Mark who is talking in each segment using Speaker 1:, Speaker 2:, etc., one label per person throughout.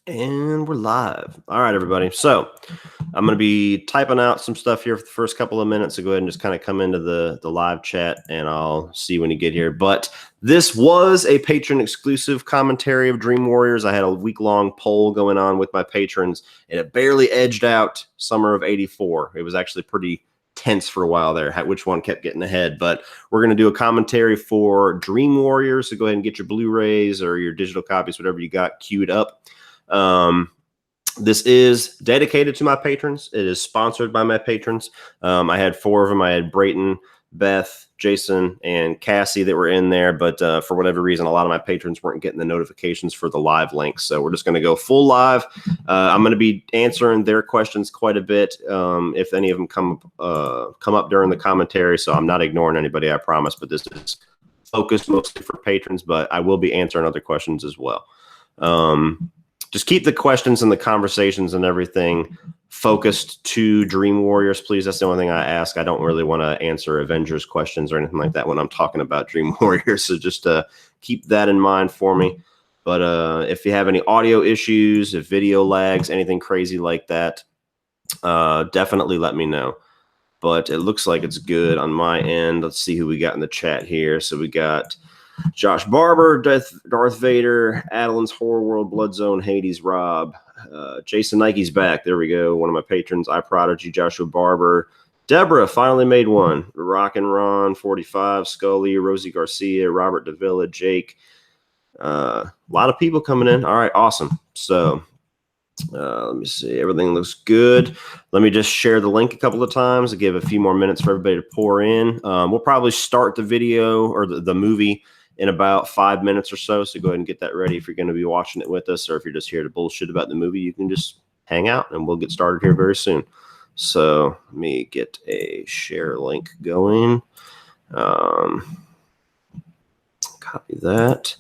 Speaker 1: And we're live. All right, everybody. So I'm going to be typing out some stuff here for the first couple of minutes. So go ahead and just kind of come into the live chat and I'll see when you get here. But this was a patron exclusive commentary of Dream Warriors. I had a week-long poll going on with my patrons and it barely edged out Summer of '84. It was actually pretty tense for a while there, which one kept getting ahead. But we're going to do a commentary for Dream Warriors. So go ahead and get your Blu-rays or your digital copies, whatever you got queued up. This is dedicated to my patrons. It is sponsored by my patrons. I had 4 of them. I had Brayton, Beth, Jason, and Cassie that were in there. But for whatever reason, a lot of my patrons weren't getting the notifications for the live links. So we're just going to go full live. I'm going to be answering their questions quite a bit if any of them come up during the commentary. So I'm not ignoring anybody, I promise. But this is focused mostly for patrons. But I will be answering other questions as well. Just keep the questions and the conversations and everything focused to Dream Warriors, please. That's the only thing I ask. I don't really want to answer Avengers questions or anything like that when I'm talking about Dream Warriors. So just keep that in mind for me. But if you have any audio issues, if video lags, anything crazy like that, definitely let me know. But it looks like it's good on my end. Let's see who we got in the chat here. So we got Josh Barber, Darth Vader, Adeline's Horror World, Blood Zone, Hades, Rob, Jason Nike's back. There we go. One of my patrons, iProdigy, Joshua Barber, Deborah finally made one. Rock and Ron, 45, Scully, Rosie Garcia, Robert Davila, Jake. A lot of people coming in. All right, awesome. So let me see. Everything looks good. Let me just share the link a couple of times to give a few more minutes for everybody to pour in. We'll probably start the video or the movie in about 5 minutes or so. So go ahead and get that ready if you're going to be watching it with us, or if you're just here to bullshit about the movie, you can just hang out and we'll get started here very soon. So let me get a share link going. Copy that.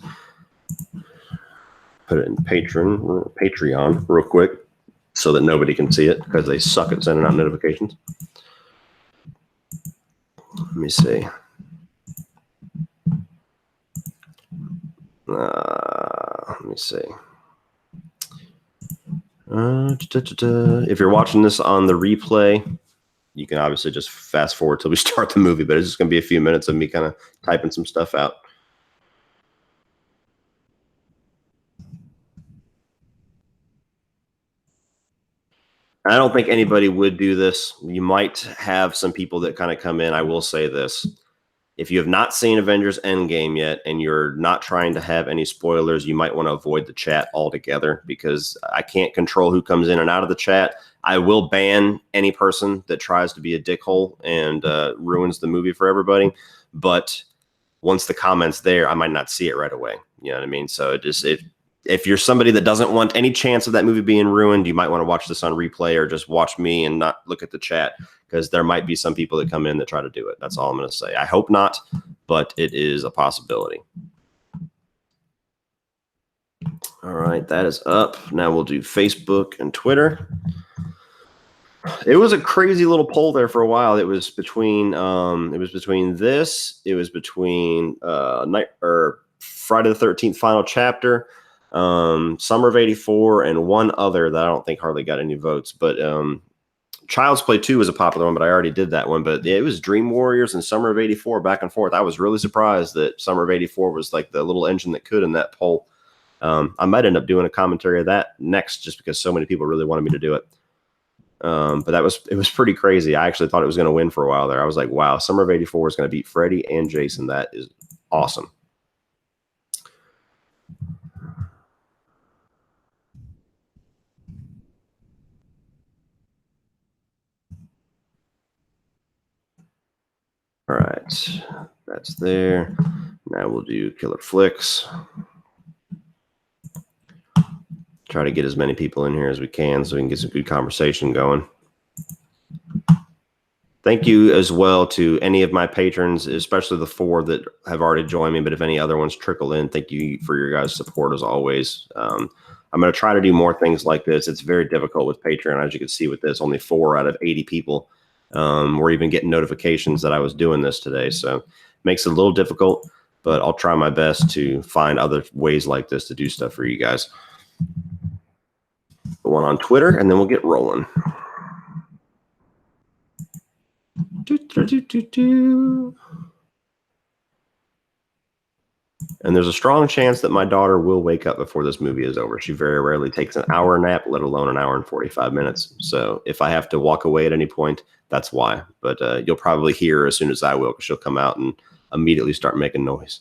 Speaker 1: Put it in Patreon real quick so that nobody can see it because they suck at sending out notifications. Let me see. If you're watching this on the replay, you can obviously just fast forward till we start the movie, but it's just going to be a few minutes of me kind of typing some stuff out. I don't think anybody would do this. You might have some people that kind of come in. I will say this. If you have not seen Avengers Endgame yet and you're not trying to have any spoilers, you might want to avoid the chat altogether because I can't control who comes in and out of the chat. I will ban any person that tries to be a dickhole and ruins the movie for everybody. But once the comment's there, I might not see it right away. You know what I mean? So if you're somebody that doesn't want any chance of that movie being ruined, you might want to watch this on replay or just watch me and not look at the chat because there might be some people that come in that try to do it. That's all I'm going to say. I hope not, but it is a possibility. All right, that is up. Now we'll do Facebook and Twitter. It was a crazy little poll there for a while. It was between this. It was between Friday the 13th final chapter, Summer of '84, and one other that I don't think hardly got any votes. But Child's Play 2 was a popular one, but I already did that one. But it was Dream Warriors and Summer of '84 back and forth. I was really surprised that Summer of '84 was like the little engine that could in that poll. I might end up doing a commentary of that next just because so many people really wanted me to do it. But it was pretty crazy. I actually thought it was going to win for a while there. I was like, wow, Summer of '84 is going to beat Freddy and Jason. That is awesome. All right, that's there. Now we'll do Killer Flicks. Try to get as many people in here as we can so we can get some good conversation going. Thank you as well to any of my patrons, especially the 4 that have already joined me. But if any other ones trickle in, thank you for your guys' support as always. I'm going to try to do more things like this. It's very difficult with Patreon, as you can see with this. Only 4 out of 80 people were even getting notifications that I was doing this today. So it makes it a little difficult, but I'll try my best to find other ways like this to do stuff for you guys. one on Twitter, and then we'll get rolling. And there's a strong chance that my daughter will wake up before this movie is over. She very rarely takes an hour nap, let alone an hour and 45 minutes. So if I have to walk away at any point, that's why. But you'll probably hear her as soon as I will, because she'll come out and immediately start making noise.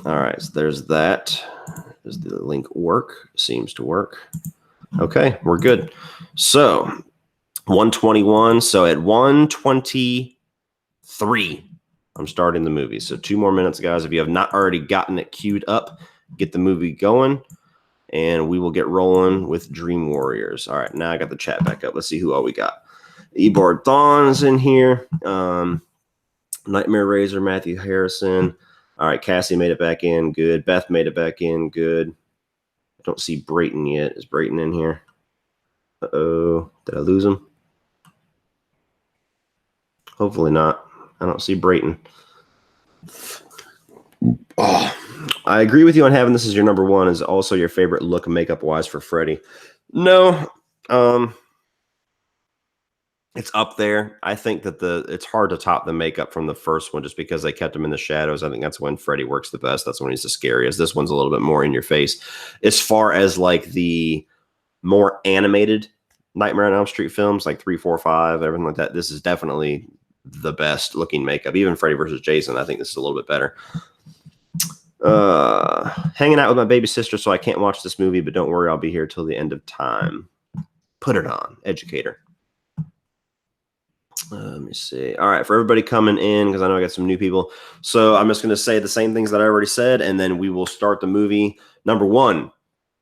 Speaker 1: All right, so there's that. Does the link work? Seems to work. Okay, we're good. So 121. So at 123, I'm starting the movie. So 2 more minutes, guys. If you have not already gotten it queued up, get the movie going, and we will get rolling with Dream Warriors. All right, now I got the chat back up. Let's see who all we got. Ebar Dawn's in here. Nightmare Razor, Matthew Harrison. All right, Cassie made it back in. Good. Beth made it back in. Good. I don't see Brayton yet. Is Brayton in here? Uh-oh. Did I lose him? Hopefully not. I don't see Brayton. Oh, I agree with you on having this as your number one. Is also your favorite look makeup-wise for Freddy. No. It's up there. I think that it's hard to top the makeup from the first one just because they kept him in the shadows. I think that's when Freddy works the best. That's when he's the scariest. This one's a little bit more in your face. As far as like the more animated Nightmare on Elm Street films, like 3, 4, 5, everything like that, this is definitely the best looking makeup. Even Freddy vs. Jason, I think this is a little bit better. Hanging out with my baby sister, so I can't watch this movie, but don't worry, I'll be here till the end of time. Put it on, educator. Let me see. All right, for everybody coming in, because I know I got some new people. So I'm just going to say the same things that I already said, and then we will start the movie. Number one,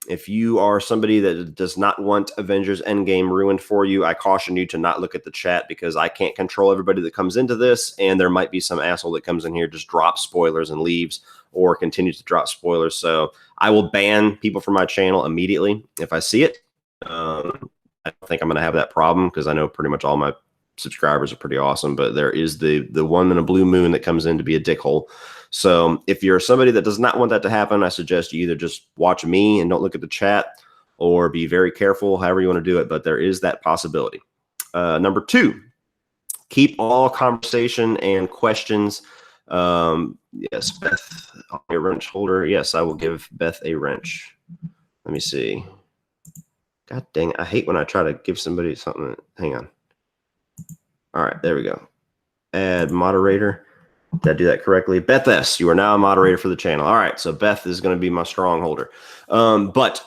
Speaker 1: if you are somebody that does not want Avengers Endgame ruined for you, I caution you to not look at the chat, because I can't control everybody that comes into this, and there might be some asshole that comes in here, just drops spoilers and leaves, or continues to drop spoilers. So I will ban people from my channel immediately if I see it. I don't think I'm going to have that problem, because I know pretty much all my subscribers are pretty awesome, but there is the one in a blue moon that comes in to be a dickhole. So if you're somebody that does not want that to happen, I suggest you either just watch me and don't look at the chat, or be very careful, however you want to do it. But there is that possibility. Number two, keep all conversation and questions. Yes, Beth, a wrench holder. Yes, I will give Beth a wrench. Let me see. God dang it. I hate when I try to give somebody something. Hang on. All right, there we go. Add moderator. Did I do that correctly? Beth S., you are now a moderator for the channel. All right, so Beth is going to be my strongholder. But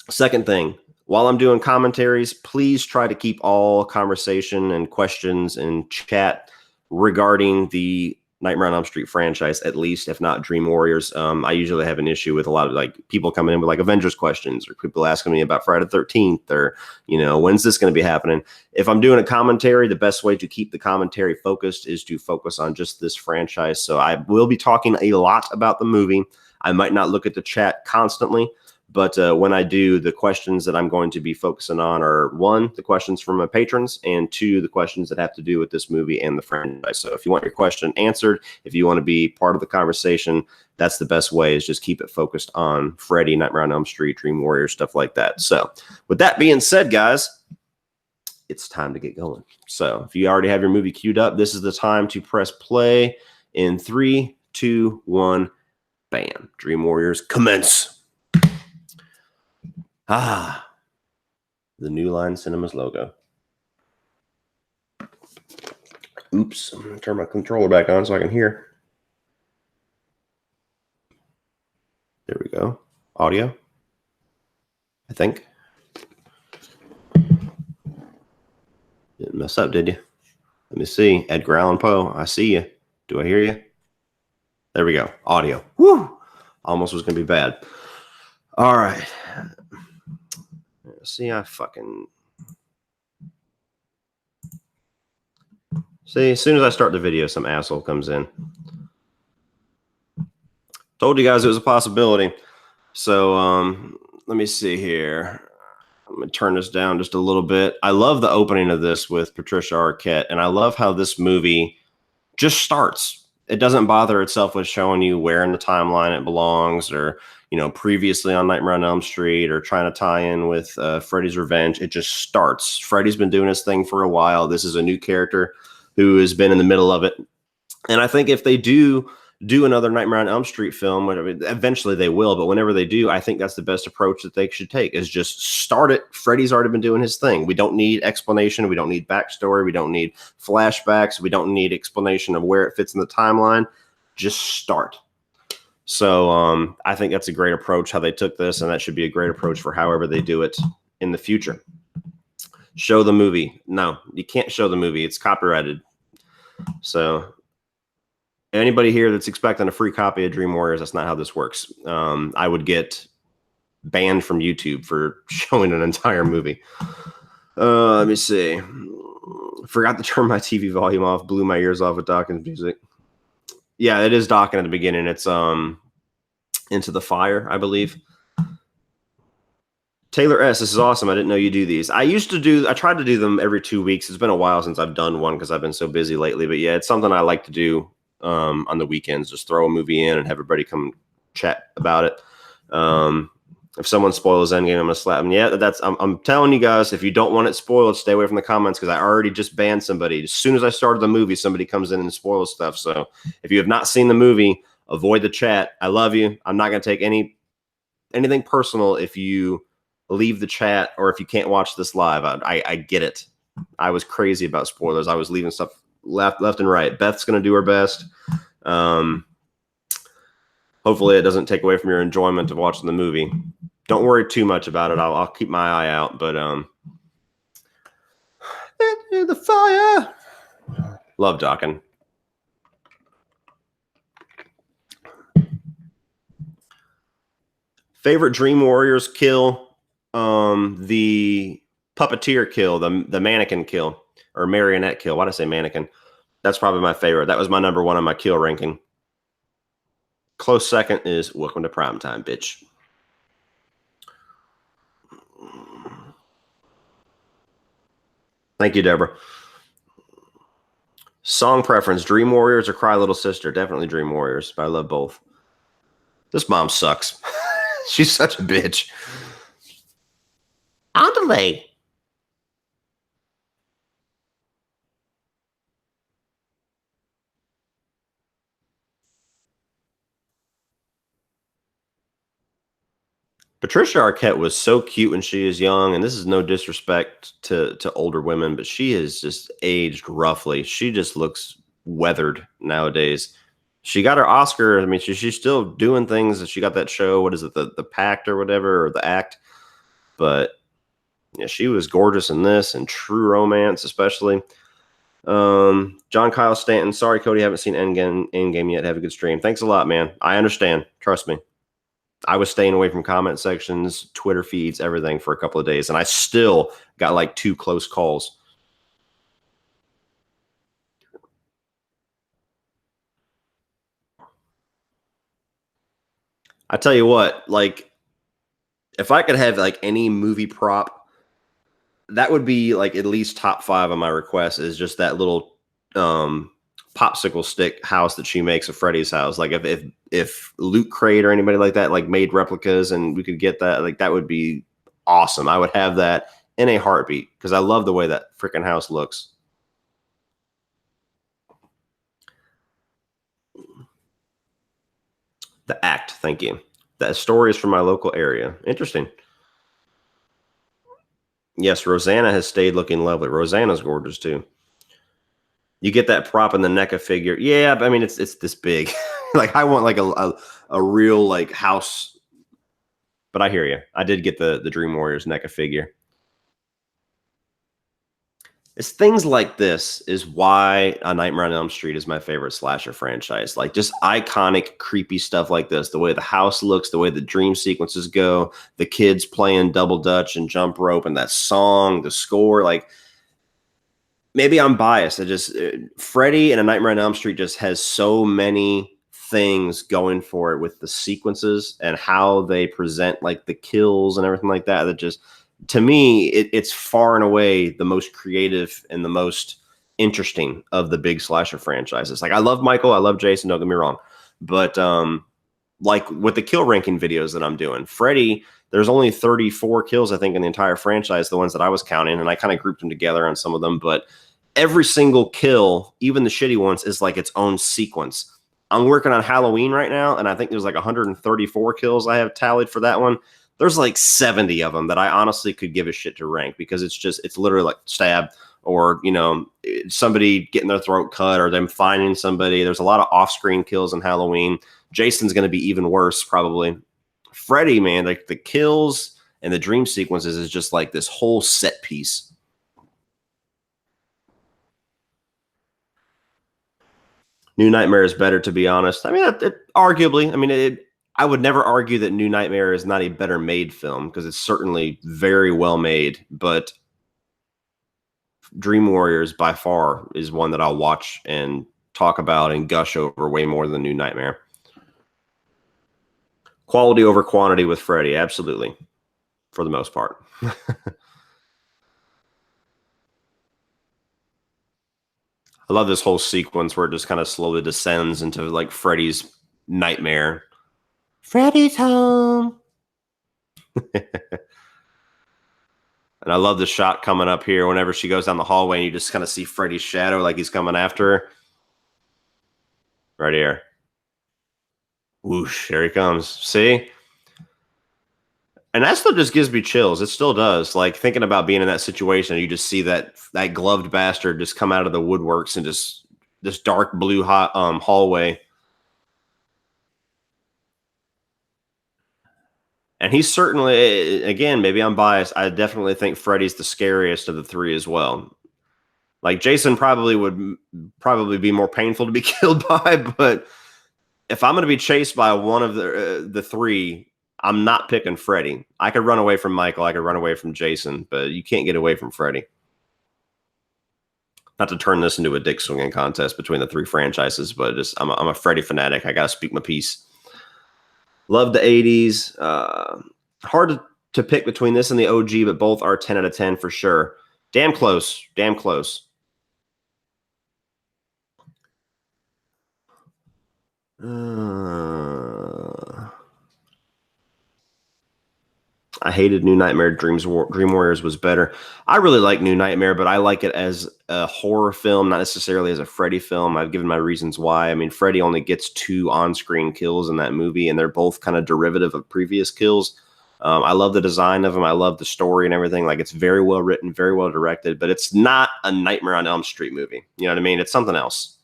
Speaker 1: second thing, while I'm doing commentaries, please try to keep all conversation and questions and chat regarding the Nightmare on Elm Street franchise, at least, if not Dream Warriors. I usually have an issue with a lot of like people coming in with like Avengers questions, or people asking me about Friday the 13th, or, you know, when's this going to be happening? If I'm doing a commentary, the best way to keep the commentary focused is to focus on just this franchise. So I will be talking a lot about the movie. I might not look at the chat constantly, but when I do, the questions that I'm going to be focusing on are, one, the questions from my patrons, and two, the questions that have to do with this movie and the franchise. So if you want your question answered, if you want to be part of the conversation, that's the best way, is just keep it focused on Freddy, Nightmare on Elm Street, Dream Warriors, stuff like that. So with that being said, guys, it's time to get going. So if you already have your movie queued up, this is the time to press play in 3, 2, 1, bam. Dream Warriors, commence. Ah, the New Line Cinemas logo. Oops, I'm going to turn my controller back on so I can hear. There we go. Audio, I think. Didn't mess up, did you? Let me see. Edgar Allan Poe, I see you. Do I hear you? There we go. Audio. Woo! Almost was going to be bad. All right. See, I fucking... See, as soon as I start the video, some asshole comes in. Told you guys it was a possibility. So, let me see here. I'm going to turn this down just a little bit. I love the opening of this with Patricia Arquette, and I love how this movie just starts. It doesn't bother itself with showing you where in the timeline it belongs, or, previously on Nightmare on Elm Street or trying to tie in with Freddy's Revenge. It just starts. Freddy's been doing his thing for a while. This is a new character who has been in the middle of it. And I think if they do another Nightmare on Elm Street film, eventually they will, but whenever they do, I think that's the best approach that they should take, is just start it. Freddy's already been doing his thing. We don't need explanation. We don't need backstory. We don't need flashbacks. We don't need explanation of where it fits in the timeline. Just start. So I think that's a great approach how they took this, and that should be a great approach for however they do it in the future. Show the movie. No, you can't show the movie. It's copyrighted. So anybody here that's expecting a free copy of Dream Warriors, that's not how this works. I would get banned from YouTube for showing an entire movie. Let me see. Forgot to turn my TV volume off. Blew my ears off with Dawkins music. Yeah, it is Dawkins at the beginning. It's Into the Fire, I believe. Taylor S, this is awesome. I didn't know you do these. I tried to do them every 2 weeks. It's been a while since I've done one because I've been so busy lately. But yeah, it's something I like to do on the weekends. Just throw a movie in and have everybody come chat about it. If someone spoils Endgame, I'm gonna slap them. Yeah, I'm telling you guys, if you don't want it spoiled, stay away from the comments, because I already just banned somebody. As soon as I started the movie, somebody comes in and spoils stuff. So if you have not seen the movie, avoid the chat. I love you. I'm not gonna take anything personal if you leave the chat or if you can't watch this live. I get it. I was crazy about spoilers. I was leaving stuff left and right. Beth's gonna do her best. Hopefully it doesn't take away from your enjoyment of watching the movie. Don't worry too much about it. I'll keep my eye out. But into the fire. Love Dawkins. Favorite Dream Warriors kill? The puppeteer kill, the mannequin kill, or marionette kill. Why did I say mannequin? That's probably my favorite. That was my number one on my kill ranking. Close second is Welcome to Primetime, bitch. Thank you, Deborah. Song preference, Dream Warriors or Cry Little Sister? Definitely Dream Warriors, but I love both. This mom sucks. She's such a bitch. On delay. Patricia Arquette was so cute when she was young, and this is no disrespect to older women, but she has just aged roughly. She just looks weathered nowadays. She got her Oscar. I mean, she's still doing things. She got that show. What is it, the Pact or whatever, or the Act? But yeah, she was gorgeous in this, and True Romance especially. John Kyle Stanton. Sorry, Cody, haven't seen Endgame yet. Have a good stream. Thanks a lot, man. I understand. Trust me. I was staying away from comment sections, Twitter feeds, everything for a couple of days, and I still got like 2 close calls. I tell you what, like, if I could have like any movie prop, that would be like at least top 5 on my request, is just that little popsicle stick house that she makes of Freddy's house. Like if Loot Crate or anybody like that like made replicas and we could get that, like that would be awesome. I would have that in a heartbeat because I love the way that freaking house looks. The Act, thank you. That story is from my local area. Interesting. Yes, Rosanna has stayed looking lovely. Rosanna's gorgeous too. You get that prop in the NECA figure. Yeah, but I mean, it's this big. Like, I want like a real like house. But I hear you. I did get the Dream Warriors NECA figure. It's things like this is why A Nightmare on Elm Street is my favorite slasher franchise. Like, just iconic, creepy stuff like this. The way the house looks, the way the dream sequences go, the kids playing double dutch and jump rope, and that song, the score. Like, maybe I'm biased. Freddy and A Nightmare on Elm Street just has so many things going for it with the sequences and how they present like the kills and everything like that. That just, to me, it's far and away the most creative and the most interesting of the big slasher franchises. Like, I love Michael, I love Jason, don't get me wrong. But like with the kill ranking videos that I'm doing, Freddy, there's only 34 kills, I think, in the entire franchise, the ones that I was counting, and I kind of grouped them together on some of them, but every single kill, even the shitty ones, is like its own sequence. I'm working on Halloween right now, and I think there's like 134 kills I have tallied for that one. There's like 70 of them that I honestly could give a shit to rank, because it's literally like stab, or, you know, somebody getting their throat cut, or them finding somebody. There's a lot of off-screen kills in Halloween. Jason's going to be even worse, probably. Freddy, man, like the kills and the dream sequences is just like this whole set piece. New Nightmare is better, to be honest. I mean, arguably, I mean, I would never argue that New Nightmare is not a better made film, because it's certainly very well made, but Dream Warriors by far is one that I'll watch and talk about and gush over way more than New Nightmare. Quality over quantity with Freddy, absolutely, for the most part. I love this whole sequence where it just kind of slowly descends into like Freddy's nightmare. Freddy's home. And I love the shot coming up here whenever she goes down the hallway and you just kind of see Freddy's shadow like he's coming after her. Right here. Whoosh, here he comes. See? And that still just gives me chills. It still does. Like, thinking about being in that situation, you just see that gloved bastard just come out of the woodworks and just this dark blue hallway. And he's certainly, again, maybe I'm biased, I definitely think Freddy's the scariest of the three as well. Like, Jason would be more painful to be killed by, but if I'm going to be chased by one of the three, I'm not picking Freddy. I could run away from Michael, I could run away from Jason, but you can't get away from Freddy. Not to turn this into a dick swinging contest between the three franchises, but I'm a Freddy fanatic. I got to speak my piece. Love the 80s. Hard to pick between this and the OG, but both are 10 out of 10 for sure. Damn close. Damn close. I hated New Nightmare. Dream Warriors was better. I really like New Nightmare, but I like it as a horror film, not necessarily as a Freddy film. I've given my reasons why. I mean, Freddy only gets 2 on-screen kills in that movie, and they're both kind of derivative of previous kills. I love the design of them. I love the story and everything. Like, it's very well written, very well directed, but it's not a Nightmare on Elm Street movie. You know what I mean? It's something else.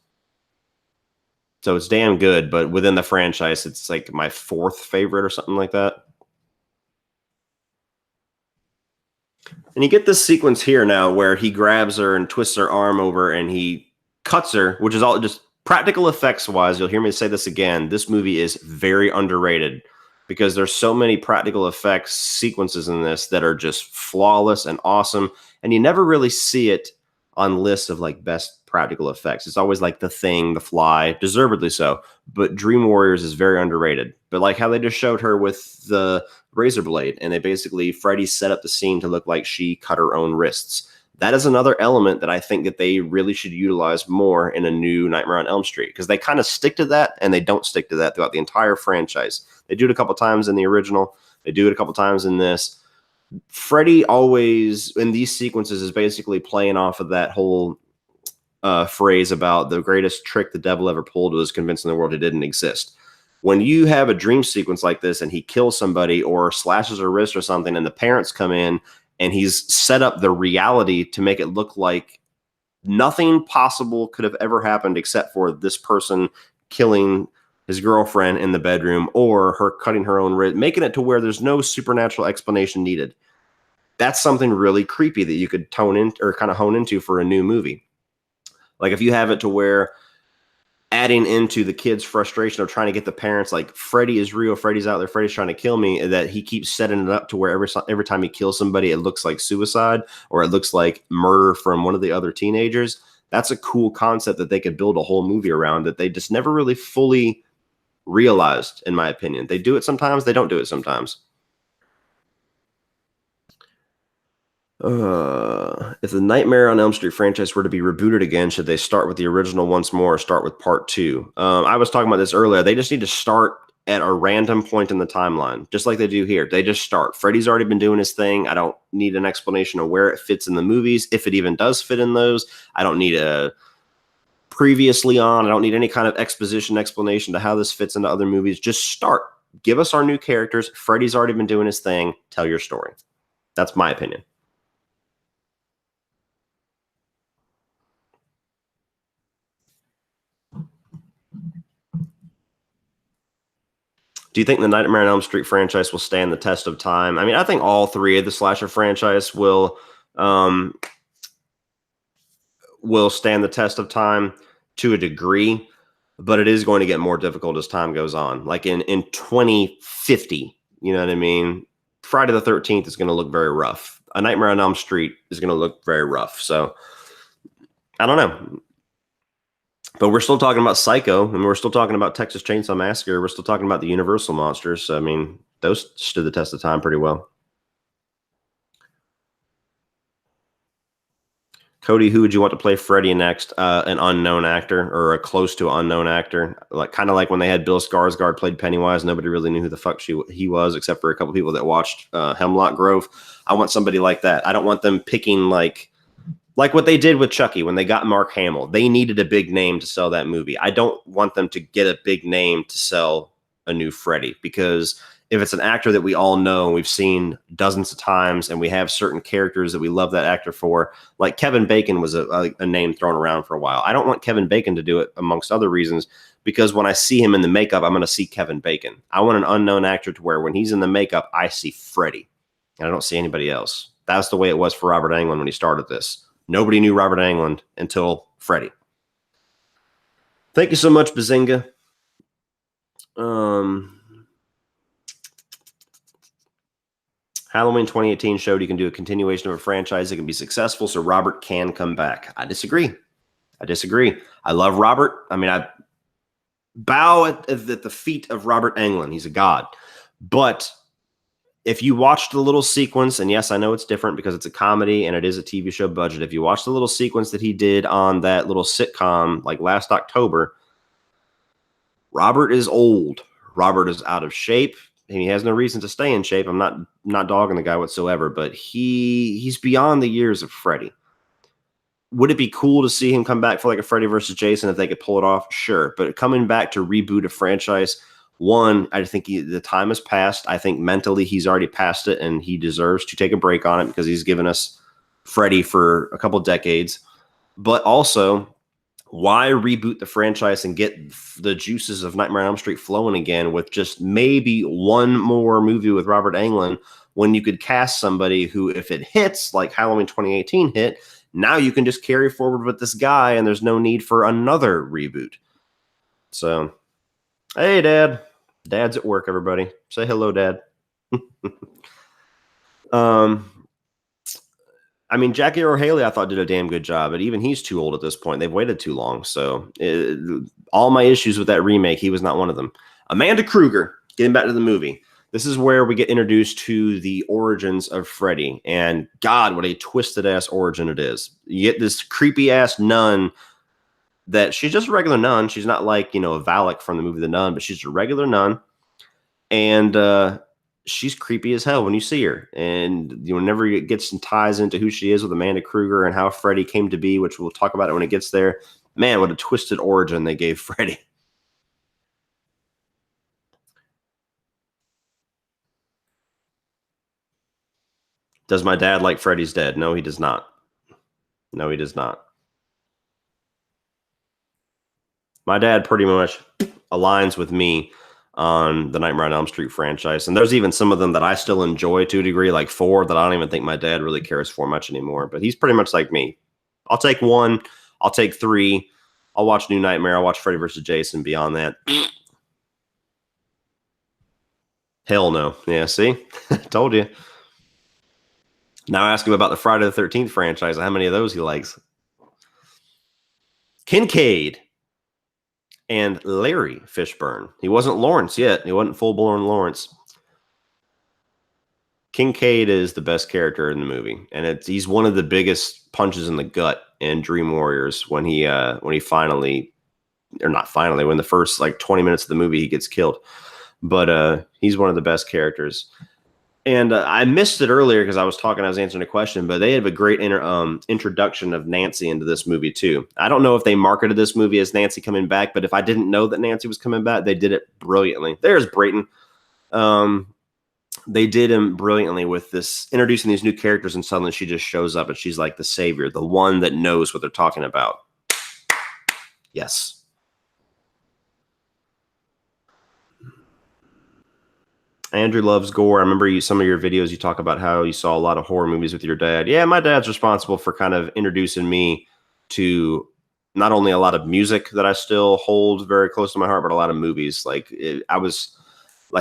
Speaker 1: So it's damn good, but within the franchise, it's like my 4th favorite or something like that. And you get this sequence here now where he grabs her and twists her arm over and he cuts her, which is all just practical effects wise. You'll hear me say this again. This movie is very underrated because there's so many practical effects sequences in this that are just flawless and awesome. And you never really see it on lists of like best practical effects. It's always like The Thing, The Fly, deservedly so. But Dream Warriors is very underrated. But like how they just showed her with the razor blade, and they basically, Freddy set up the scene to look like she cut her own wrists. That is another element that I think that they really should utilize more in a new Nightmare on Elm Street, because they kind of stick to that and they don't stick to that throughout the entire franchise. They do it a couple times in the original. They do it a couple times in this. Freddy always, in these sequences, is basically playing off of that whole phrase about the greatest trick the devil ever pulled was convincing the world it didn't exist. When you have a dream sequence like this and he kills somebody or slashes her wrist or something, and the parents come in and he's set up the reality to make it look like nothing possible could have ever happened except for this person killing his girlfriend in the bedroom or her cutting her own wrist, making it to where there's no supernatural explanation needed. That's something really creepy that you could tone in or kind of hone into for a new movie. Like if you have it to where adding into the kid's frustration of trying to get the parents, like, Freddy is real, Freddy's out there, Freddy's trying to kill me, that he keeps setting it up to where every time he kills somebody, it looks like suicide or it looks like murder from one of the other teenagers. That's a cool concept that they could build a whole movie around that they just never really fully realized, in my opinion. They do it sometimes, they don't do it sometimes. If the Nightmare on Elm Street franchise were to be rebooted again, should they start with the original once more or start with part 2? I was talking about this earlier. They just need to start at a random point in the timeline, just like they do here. They just start. Freddy's already been doing his thing. I don't need an explanation of where it fits in the movies, if it even does fit in those. I don't need a previously on. I don't need any kind of exposition explanation to how this fits into other movies. Just start. Give us our new characters. Freddy's already been doing his thing. Tell your story. That's my opinion. Do you think the Nightmare on Elm Street franchise will stand the test of time? I mean, I think all three of the slasher franchise will stand the test of time to a degree, but it is going to get more difficult as time goes on. Like in 2050, you know what I mean? Friday the 13th is going to look very rough. A Nightmare on Elm Street is going to look very rough. So I don't know. But we're still talking about Psycho, and we're still talking about Texas Chainsaw Massacre. We're still talking about the Universal monsters. So, I mean, those stood the test of time pretty well. Cody, who would you want to play Freddy next? An unknown actor or a close to unknown actor, kind of like when they had Bill Skarsgård played Pennywise. Nobody really knew who the fuck he was, except for a couple people that watched Hemlock Grove. I want somebody like that. I don't want them picking like what they did with Chucky when they got Mark Hamill. They needed a big name to sell that movie. I don't want them to get a big name to sell a new Freddy, because if it's an actor that we all know, we've seen dozens of times, and we have certain characters that we love that actor for, like Kevin Bacon was a name thrown around for a while. I don't want Kevin Bacon to do it, amongst other reasons, because when I see him in the makeup, I'm going to see Kevin Bacon. I want an unknown actor to where when he's in the makeup, I see Freddy, and I don't see anybody else. That's the way it was for Robert Englund when he started this. Nobody knew Robert Englund until Freddy. Thank you so much, Bazinga. Halloween 2018 showed you can do a continuation of a franchise that can be successful, so Robert can come back. I disagree. I love Robert. I mean, I bow at the feet of Robert Englund. He's a god. But if you watched the little sequence, and yes, I know it's different because it's a comedy and it is a TV show budget. If you watch the little sequence that he did on that little sitcom like last October, Robert is old. Robert is out of shape. And he has no reason to stay in shape. I'm not dogging the guy whatsoever, but he's beyond the years of Freddy. Would it be cool to see him come back for like a Freddy versus Jason if they could pull it off? Sure. But coming back to reboot a franchise, one, I think the time has passed. I think mentally he's already past it, and he deserves to take a break on it because he's given us Freddy for a couple decades. But also, why reboot the franchise and get the juices of Nightmare on Elm Street flowing again with just maybe one more movie with Robert Englund, when you could cast somebody who, if it hits like Halloween 2018 hit, now you can just carry forward with this guy and there's no need for another reboot. So, hey, Dad. Dad's at work, everybody. Say hello, Dad. I mean, Jackie Earle Haley, I thought, did a damn good job, but even he's too old at this point. They've waited too long. So all my issues with that remake, he was not one of them. Amanda Kruger, getting back to the movie. This is where we get introduced to the origins of Freddy. And God, what a twisted-ass origin it is. You get this creepy-ass nun that she's just a regular nun. She's not like, a Valak from the movie The Nun, but she's a regular nun. And she's creepy as hell when you see her. And whenever it gets some ties into who she is with Amanda Kruger and how Freddy came to be, which we'll talk about it when it gets there. Man, what a twisted origin they gave Freddy. Does my dad like Freddy's Dead? No, he does not. No, he does not. My dad pretty much aligns with me on the Nightmare on Elm Street franchise. And there's even some of them that I still enjoy to a degree, like 4, that I don't even think my dad really cares for much anymore. But he's pretty much like me. I'll take 1. I'll take 3. I'll watch New Nightmare. I'll watch Freddy vs. Jason. Beyond that, hell no. Yeah, see? Told you. Now ask him about the Friday the 13th franchise and how many of those he likes. Kincaid and Larry Fishburne. He wasn't Lawrence yet. He wasn't full-blown Lawrence. Kincaid is the best character in the movie, and he's one of the biggest punches in the gut in Dream Warriors when he finally, or not finally, when the first like 20 minutes of the movie he gets killed. But he's one of the best characters. And I missed it earlier because I was answering a question, but they have a great introduction of Nancy into this movie too. I don't know if they marketed this movie as Nancy coming back, but if I didn't know that Nancy was coming back, they did it brilliantly. There's Brayton. They did him brilliantly with this, introducing these new characters, and suddenly she just shows up and she's like the savior, the one that knows what they're talking about. Yes. Andrew loves gore. I remember some of your videos, you talk about how you saw a lot of horror movies with your dad. Yeah, my dad's responsible for kind of introducing me to not only a lot of music that I still hold very close to my heart, but a lot of movies.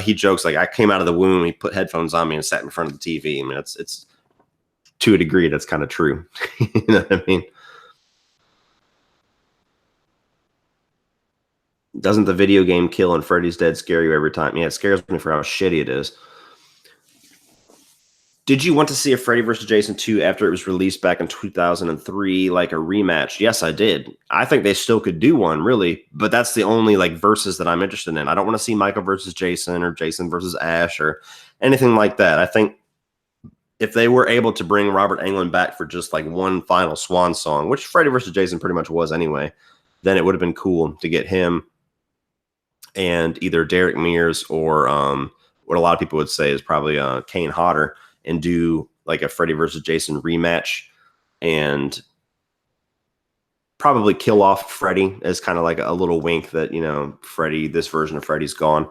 Speaker 1: He jokes, like I came out of the womb, he put headphones on me and sat in front of the TV. I mean, it's to a degree, that's kind of true. You know what I mean? Doesn't the video game Kill and Freddy's Dead scare you every time? Yeah, it scares me for how shitty it is. Did you want to see a Freddy vs. Jason 2 after it was released back in 2003, like a rematch? Yes, I did. I think they still could do one, really, but that's the only like versus that I'm interested in. I don't want to see Michael versus Jason or Jason versus Ash or anything like that. I think if they were able to bring Robert Englund back for just like one final swan song, which Freddy vs. Jason pretty much was anyway, then it would have been cool to get him and either Derek Mears or what a lot of people would say is probably Kane Hodder, and do like a Freddy versus Jason rematch and probably kill off Freddy as kind of like a little wink that, you know, Freddy, this version of Freddy's gone,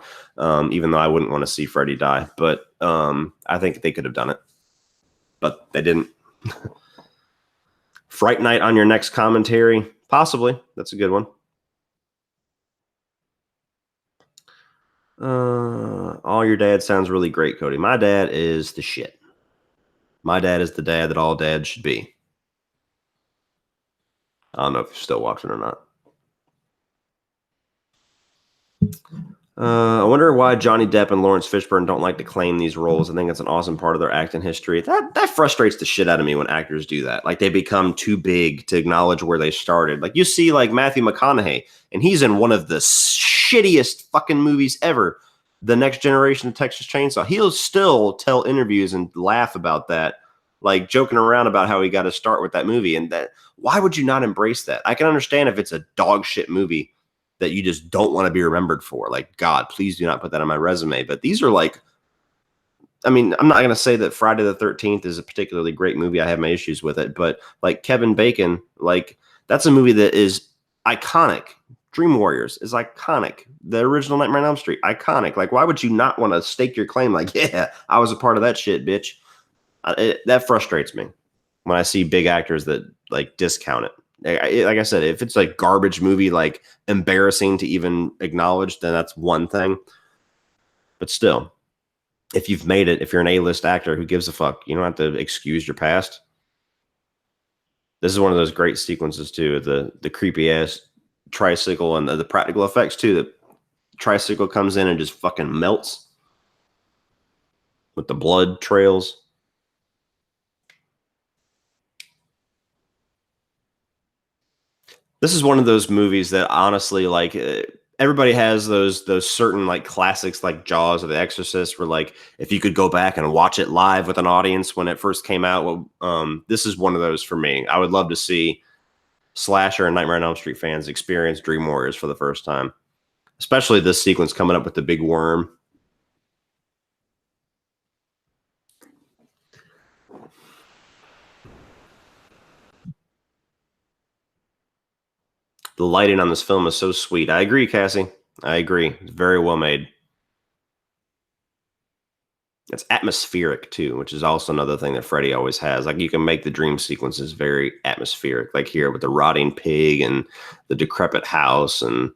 Speaker 1: even though I wouldn't want to see Freddy die. But I think they could have done it, but they didn't. Fright Night on your next commentary? Possibly. That's a good one. All your dad sounds really great, Cody. My dad is the shit. My dad is the dad that all dads should be. I don't know if you're still watching or not. I wonder why Johnny Depp and Lawrence Fishburne don't like to claim these roles. I think it's an awesome part of their acting history. That frustrates the shit out of me when actors do that. Like they become too big to acknowledge where they started. Like you see like Matthew McConaughey, and he's in one of the shittiest fucking movies ever, The Next Generation of Texas Chainsaw. He'll still tell interviews and laugh about that, like joking around about how he got to start with that movie. And that, why would you not embrace that? I can understand if it's a dog shit movie that you just don't want to be remembered for. Like, God, please do not put that on my resume. But these are like, I mean, I'm not going to say that Friday the 13th is a particularly great movie. I have my issues with it. But like Kevin Bacon, like that's a movie that is iconic. Dream Warriors is iconic. The original Nightmare on Elm Street, iconic. Like, why would you not want to stake your claim? Like, yeah, I was a part of that shit, bitch. That frustrates me when I see big actors that like discount it. Like I said, if it's like garbage movie, like embarrassing to even acknowledge, then that's one thing. But still, if you've made it, if you're an A-list actor, who gives a fuck? You don't have to excuse your past. This is one of those great sequences too. The creepy ass tricycle and the practical effects too. The tricycle comes in and just fucking melts with the blood trails. This is one of those movies that honestly, like, everybody has those certain like classics like Jaws or The Exorcist, where like if you could go back and watch it live with an audience when it first came out, well, this is one of those for me. I would love to see slasher and Nightmare on Elm Street fans experience Dream Warriors for the first time, especially this sequence coming up with the big worm. The lighting on this film is so sweet. I agree, Cassie. I agree. It's very well made. It's atmospheric too, which is also another thing that Freddy always has. Like you can make the dream sequences very atmospheric, like here with the rotting pig and the decrepit house and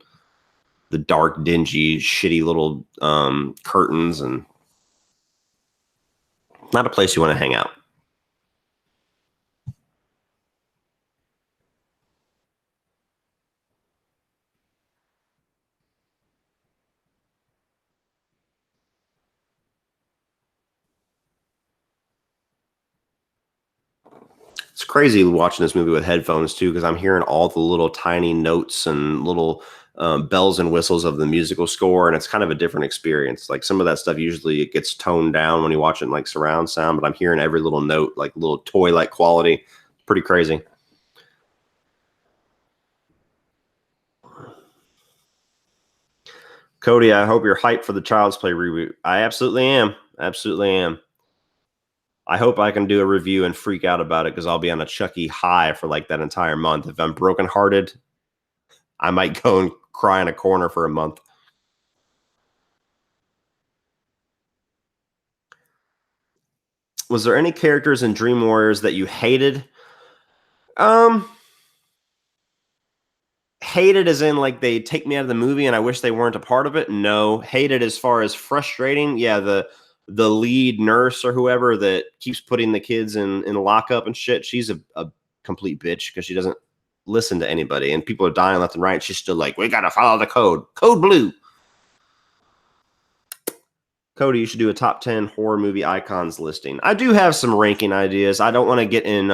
Speaker 1: the dark, dingy, shitty little curtains, and not a place you want to hang out. It's crazy watching this movie with headphones too, because I'm hearing all the little tiny notes and little bells and whistles of the musical score, and it's kind of a different experience. Like some of that stuff usually it gets toned down when you watch it in like surround sound, but I'm hearing every little note, like little toy-like quality. Pretty crazy. Cody, I hope you're hyped for the Child's Play reboot. I absolutely am. Absolutely am. I hope I can do a review and freak out about it because I'll be on a Chucky high for like that entire month. If I'm brokenhearted, I might go and cry in a corner for a month. Was there any characters in Dream Warriors that you hated? Um, hated as in like they take me out of the movie and I wish they weren't a part of it. No, hated as far as frustrating. Yeah, the lead nurse or whoever that keeps putting the kids in lockup and shit. She's a complete bitch because she doesn't listen to anybody, and people are dying left and right. She's still like, we gotta follow the code blue. Cody, you should do a top 10 horror movie icons listing. I do have some ranking ideas. I don't want to get in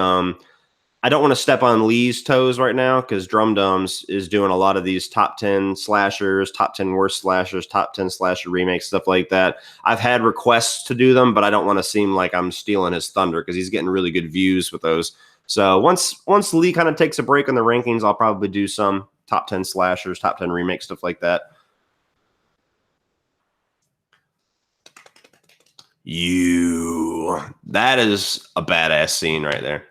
Speaker 1: I don't want to step on Lee's toes right now because Drum Dums is doing a lot of these top 10 slashers, top 10 worst slashers, top 10 slasher remakes, stuff like that. I've had requests to do them, but I don't want to seem like I'm stealing his thunder because he's getting really good views with those. So once Lee kind of takes a break on the rankings, I'll probably do some top 10 slashers, top 10 remakes, stuff like that. That is a badass scene right there.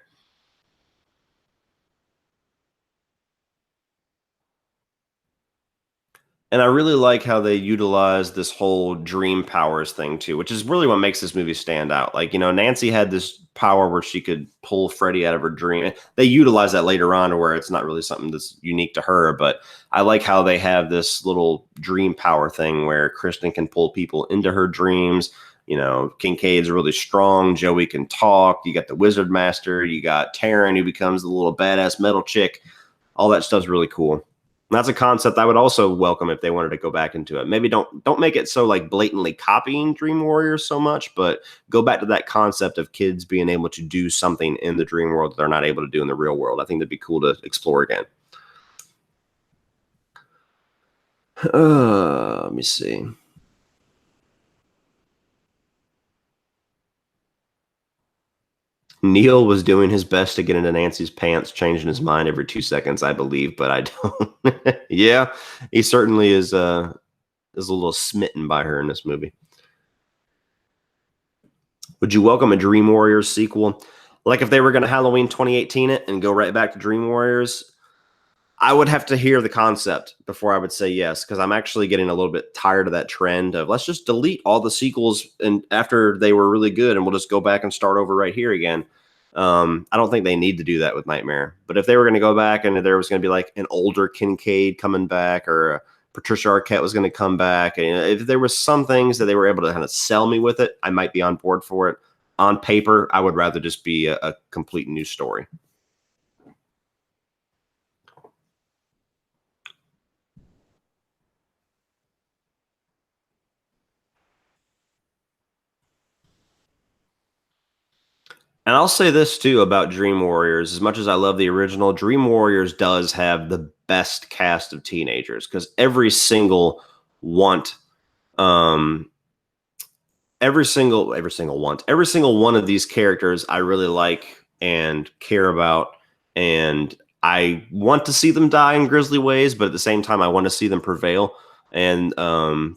Speaker 1: And I really like how they utilize this whole dream powers thing too, which is really what makes this movie stand out. Like, Nancy had this power where she could pull Freddy out of her dream. They utilize that later on to where it's not really something that's unique to her, but I like how they have this little dream power thing where Kristen can pull people into her dreams. Kincaid's really strong. Joey can talk. You got the Wizard Master. You got Taryn, who becomes the little badass metal chick. All that stuff's really cool. That's a concept I would also welcome if they wanted to go back into it. Maybe don't make it so like blatantly copying Dream Warriors so much, but go back to that concept of kids being able to do something in the dream world that they're not able to do in the real world. I think that'd be cool to explore again. Let me see. Neil was doing his best to get into Nancy's pants, changing his mind every 2 seconds, I believe, but I don't. Yeah, he certainly is a little smitten by her in this movie. Would you welcome a Dream Warriors sequel? Like if they were going to Halloween 2018 it and go right back to Dream Warriors, I would have to hear the concept before I would say yes, because I'm actually getting a little bit tired of that trend of let's just delete all the sequels and after they were really good and we'll just go back and start over right here again. I don't think they need to do that with Nightmare. But if they were going to go back and there was going to be like an older Kincaid coming back or Patricia Arquette was going to come back, and if there was some things that they were able to kind of sell me with it, I might be on board for it. On paper, I would rather just be a complete new story. And I'll say this too about Dream Warriors. As much as I love the original, Dream Warriors does have the best cast of teenagers because um, every single one of these characters I really like and care about, and I want to see them die in grisly ways, but at the same time, I want to see them prevail. And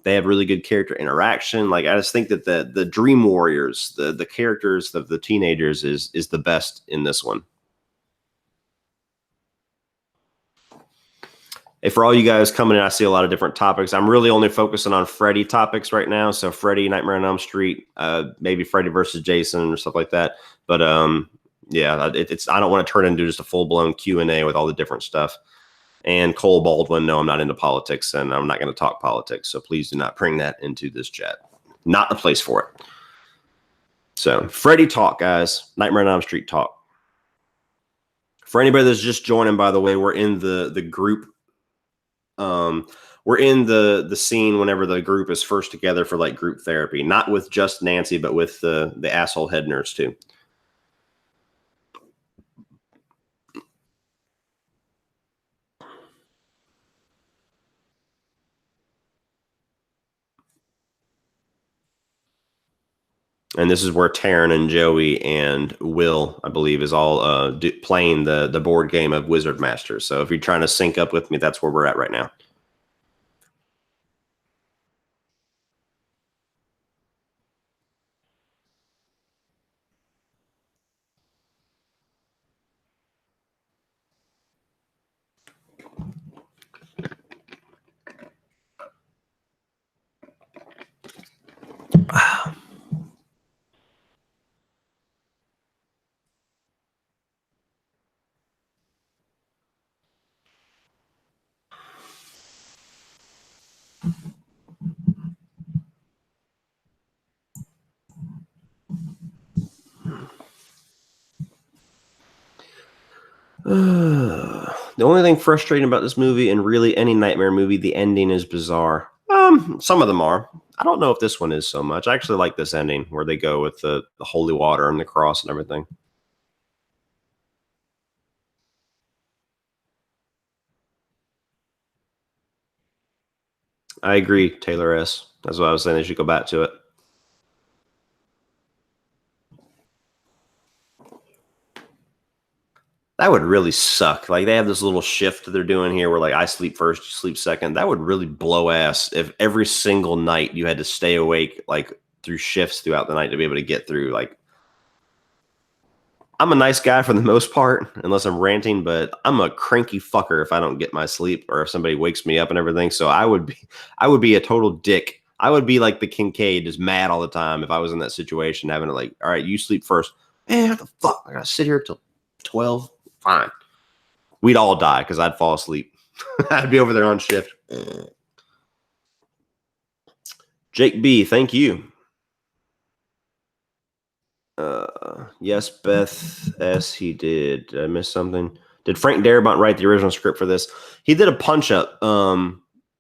Speaker 1: they have really good character interaction. Like I just think that the Dream Warriors, the characters of the teenagers is the best in this one. Hey, for all you guys coming in, I see a lot of different topics. I'm really only focusing on Freddy topics right now. So Freddy, Nightmare on Elm Street, maybe Freddy versus Jason or stuff like that. But yeah, it's I don't want to turn into just a full blown Q&A with all the different stuff. And Cole Baldwin, no, I'm not into politics, and I'm not going to talk politics. So please do not bring that into this chat. Not the place for it. So Freddy talk, guys. Nightmare on Elm Street talk. For anybody that's just joining, by the way, we're in the group. We're in the scene whenever the group is first together for like group therapy, not with just Nancy, but with the asshole head nurse too. And this is where Taryn and Joey and Will, I believe, is all playing the board game of Wizard Masters. So if you're trying to sync up with me, that's where we're at right now. The only thing frustrating about this movie, and really any nightmare movie, the ending is bizarre. Some of them are. I don't know if this one is so much. I actually like this ending where they go with the holy water and the cross and everything. I agree, Taylor S. That's what I was saying. They should go back to it. That would really suck. Like they have this little shift that they're doing here where like I sleep first, you sleep second. That would really blow ass if every single night you had to stay awake like through shifts throughout the night to be able to get through. Like I'm a nice guy for the most part, unless I'm ranting, but I'm a cranky fucker if I don't get my sleep or if somebody wakes me up and everything. So I would be a total dick. I would be like the Kincaid, just mad all the time if I was in that situation, having to like, all right, you sleep first. Man, what the fuck? I gotta sit here till 12. Fine. We'd all die because I'd fall asleep. I'd be over there on shift. Jake B, thank you. Yes, Beth S. He did. Did I miss something? Did Frank Darabont write the original script for this? He did a punch up.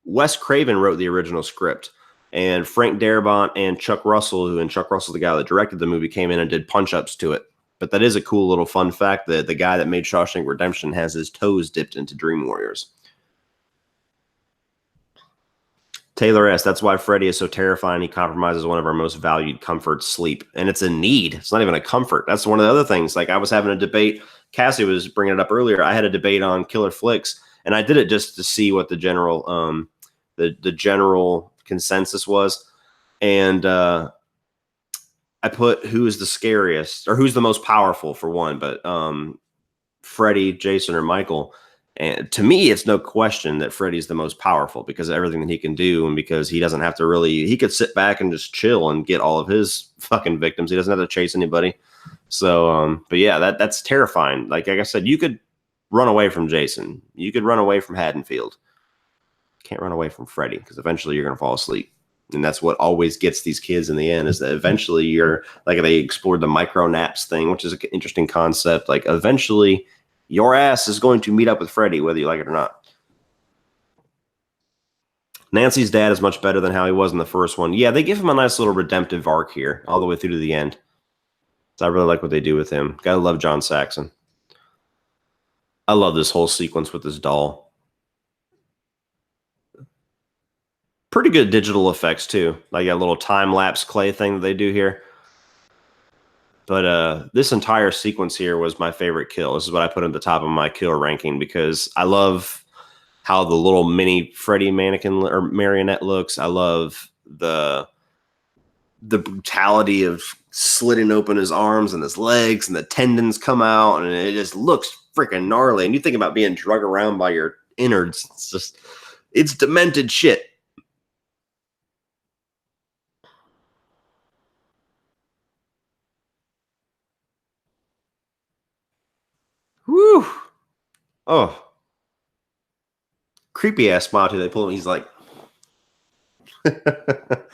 Speaker 1: Wes Craven wrote the original script, and Frank Darabont and Chuck Russell, and Chuck Russell, the guy that directed the movie, came in and did punch ups to it. But that is a cool little fun fact that the guy that made Shawshank Redemption has his toes dipped into Dream Warriors. Taylor S. That's why Freddy is so terrifying. He compromises one of our most valued comforts, sleep. And it's a need. It's not even a comfort. That's one of the other things. Like I was having a debate. Cassie was bringing it up earlier. I had a debate on Killer Flicks, and I did it just to see what the general the general consensus was. And I put who is the scariest or who's the most powerful for one, but Freddy, Jason, or Michael. And to me, it's no question that Freddy's the most powerful because of everything that he can do, and because he doesn't have to really, he could sit back and just chill and get all of his fucking victims. He doesn't have to chase anybody. So, but yeah, that's terrifying. Like I said, you could run away from Jason. You could run away from Haddonfield. Can't run away from Freddy because eventually you're going to fall asleep. And that's what always gets these kids in the end is that eventually you're like, they explored the micro naps thing, which is an interesting concept. Like eventually your ass is going to meet up with Freddy, whether you like it or not. Nancy's dad is much better than how he was in the first one. Yeah, they give him a nice little redemptive arc here, all the way through to the end. So I really like what they do with him. Gotta love John Saxon. I love this whole sequence with this doll. Pretty good digital effects, too. Like a little time-lapse clay thing that they do here. But this entire sequence here was my favorite kill. This is what I put at the top of my kill ranking because I love how the little mini Freddy mannequin or marionette looks. I love the brutality of slitting open his arms and his legs and the tendons come out and it just looks freaking gnarly. And you think about being drug around by your innards. It's just, it's demented shit. Whew. Oh. Creepy ass smile too. They pull him. He's like, have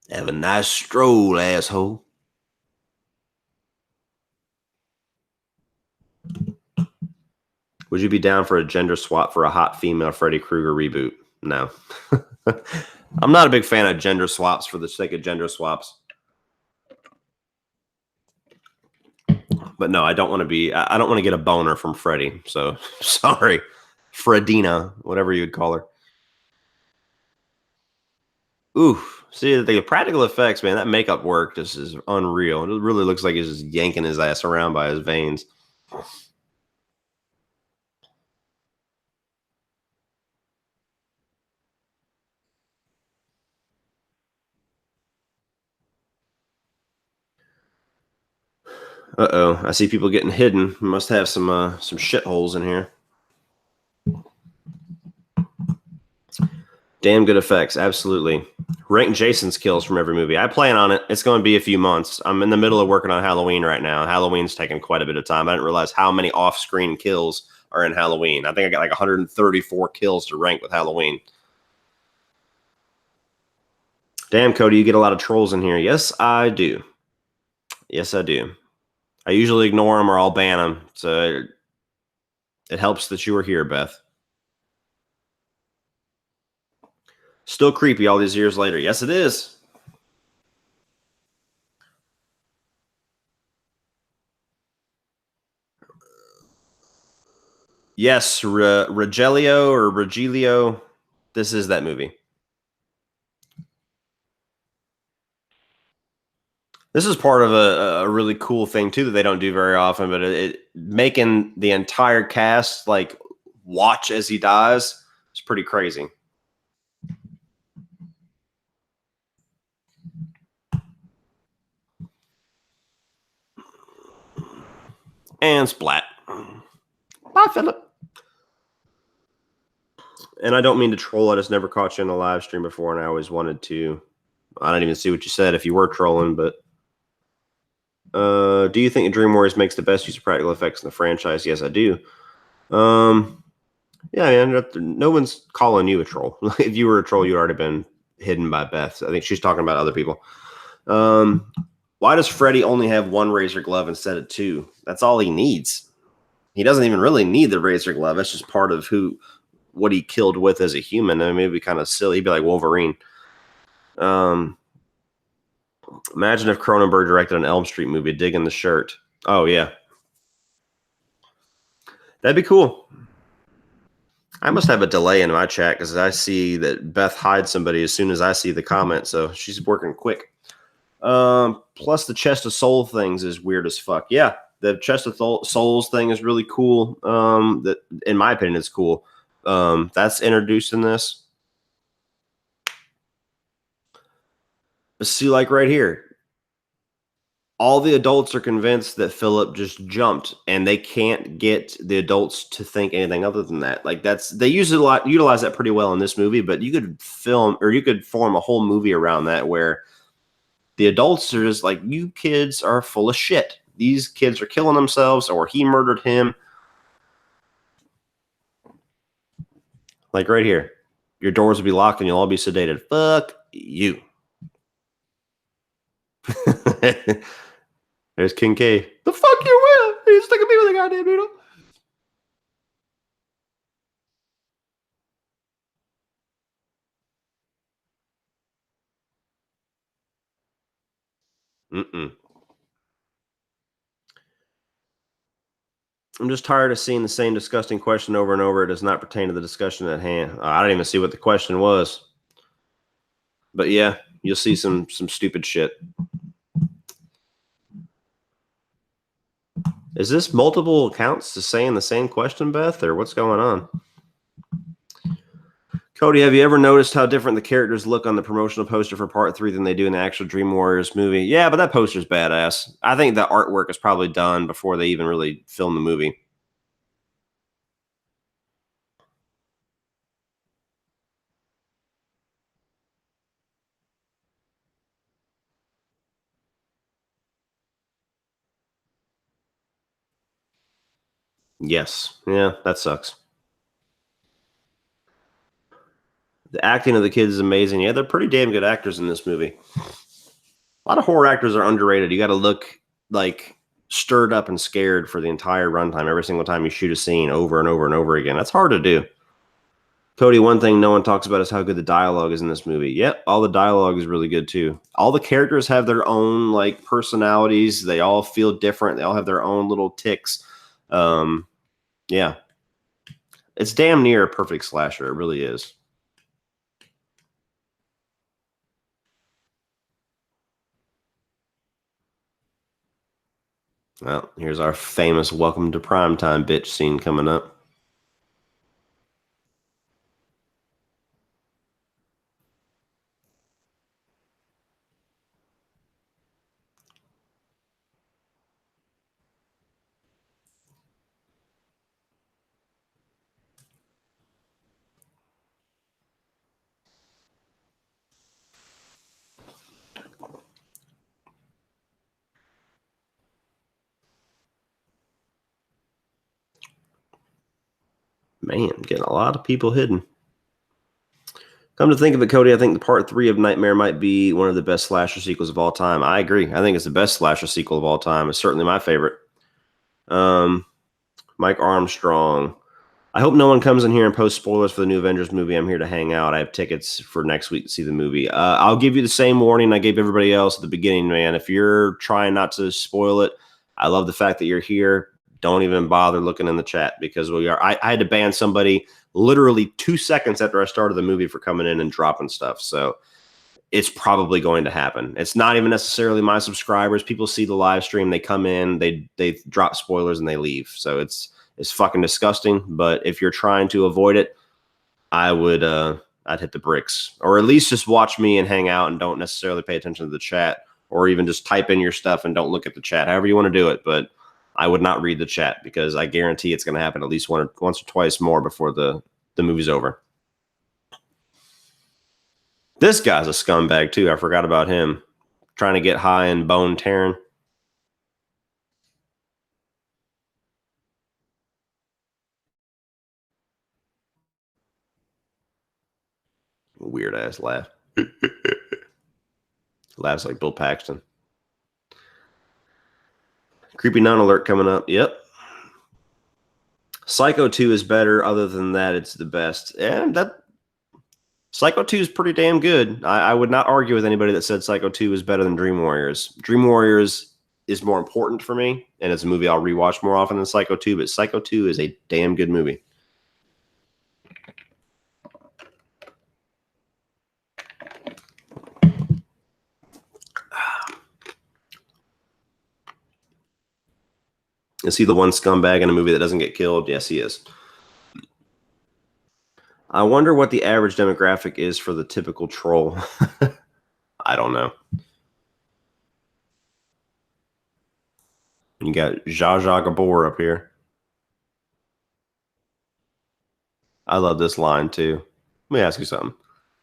Speaker 1: a nice stroll, asshole. Would you be down for a gender swap for a hot female Freddy Krueger reboot? No. I'm not a big fan of gender swaps for the sake of gender swaps. But no, I don't want to be, I don't want to get a boner from Freddy. So sorry. Fredina, whatever you would call her. Ooh, See, the practical effects, man, that makeup work just is unreal. It really looks like he's just yanking his ass around by his veins. Uh-oh, I see people getting hidden. We must have some shitholes in here. Damn good effects, absolutely. Rank Jason's kills from every movie. I plan on it. It's going to be a few months. I'm in the middle of working on Halloween right now. Halloween's taking quite a bit of time. I didn't realize how many off-screen kills are in Halloween. I think I got like 134 kills to rank with Halloween. Damn, Cody, you get a lot of trolls in here. Yes, I do. Yes, I do. I usually ignore them or I'll ban them. So it helps that you were here, Beth. Still creepy all these years later. Yes, it is. Yes, Rogelio or Rogelio. This is that movie. This is part of a really cool thing too that they don't do very often, but it making the entire cast like watch as he dies is pretty crazy. And splat. Bye, Philip. And I don't mean to troll. I just never caught you in a live stream before, and I always wanted to. I didn't even see what you said if you were trolling, but do you think Dream Warriors makes the best use of practical effects in the franchise? Yes, I do. Yeah, man, no one's calling you a troll. If you were a troll, you'd already been hidden by Beth. I think she's talking about other people. Why does Freddy only have one razor glove instead of two? That's all he needs. He doesn't even really need the razor glove. It's just part of what he killed with as a human. I mean, it'd be kind of silly. He'd be like Wolverine. Imagine if Cronenberg directed an Elm Street movie, Digging the Shirt. Oh, yeah. That'd be cool. I must have a delay in my chat because I see that Beth hides somebody as soon as I see the comment, so she's working quick. Plus, the Chest of Soul things is weird as fuck. Yeah, the Chest of Souls thing is really cool. That, in my opinion, is cool. That's introduced in this. But see, like right here, all the adults are convinced that Philip just jumped, and they can't get the adults to think anything other than that. Like they utilize that pretty well in this movie, but you could form a whole movie around that where the adults are just like, you kids are full of shit. These kids are killing themselves, or he murdered him. Like right here, your doors will be locked and you'll all be sedated. Fuck you. There's King K. The fuck you will. He's sticking me with a goddamn needle. I'm just tired of seeing the same disgusting question over and over. It does not pertain to the discussion at hand. I don't even see what the question was. But yeah, you'll see some stupid shit. Is this multiple accounts to saying the same question, Beth, or what's going on? Cody, have you ever noticed how different the characters look on the promotional poster for Part 3 than they do in the actual Dream Warriors movie? Yeah, but that poster's badass. I think the artwork is probably done before they even really film the movie. Yes. Yeah, that sucks. The acting of the kids is amazing. Yeah, they're pretty damn good actors in this movie. A lot of horror actors are underrated. You got to look like stirred up and scared for the entire runtime every single time you shoot a scene over and over and over again. That's hard to do. Cody, one thing no one talks about is how good the dialogue is in this movie. Yep, all the dialogue is really good too. All the characters have their own like personalities. They all feel different. They all have their own little ticks. Yeah, it's damn near a perfect slasher. It really is. Well, here's our famous welcome to primetime bitch scene coming up. Man, getting a lot of people hidden. Come to think of it, Cody, I think the part 3 of Nightmare might be one of the best slasher sequels of all time. I agree. I think it's the best slasher sequel of all time. It's certainly my favorite. Mike Armstrong. I hope no one comes in here and posts spoilers for the new Avengers movie. I'm here to hang out. I have tickets for next week to see the movie. I'll give you the same warning I gave everybody else at the beginning, man. If you're trying not to spoil it, I love the fact that you're here. Don't even bother looking in the chat because we are. I had to ban somebody literally 2 seconds after I started the movie for coming in and dropping stuff. So it's probably going to happen. It's not even necessarily my subscribers. People see the live stream, they come in, they drop spoilers and they leave. So it's fucking disgusting. But if you're trying to avoid it, I would I'd hit the bricks, or at least just watch me and hang out and don't necessarily pay attention to the chat, or even just type in your stuff and don't look at the chat. However you want to do it, but I would not read the chat because I guarantee it's going to happen at least once or twice more before the movie's over. This guy's a scumbag too. I forgot about him. Trying to get high and bone tearing. Weird ass laugh. Laughs like Bill Paxton. Creepy nun alert coming up. Yep. Psycho 2 is better. Other than that, it's the best. And that Psycho 2 is pretty damn good. I would not argue with anybody that said Psycho 2 is better than Dream Warriors. Dream Warriors is more important for me, and it's a movie I'll rewatch more often than Psycho 2, but Psycho 2 is a damn good movie. Is he the one scumbag in a movie that doesn't get killed? Yes, he is. I wonder what the average demographic is for the typical troll. I don't know. You got Zsa Zsa Gabor up here. I love this line too. Let me ask you something.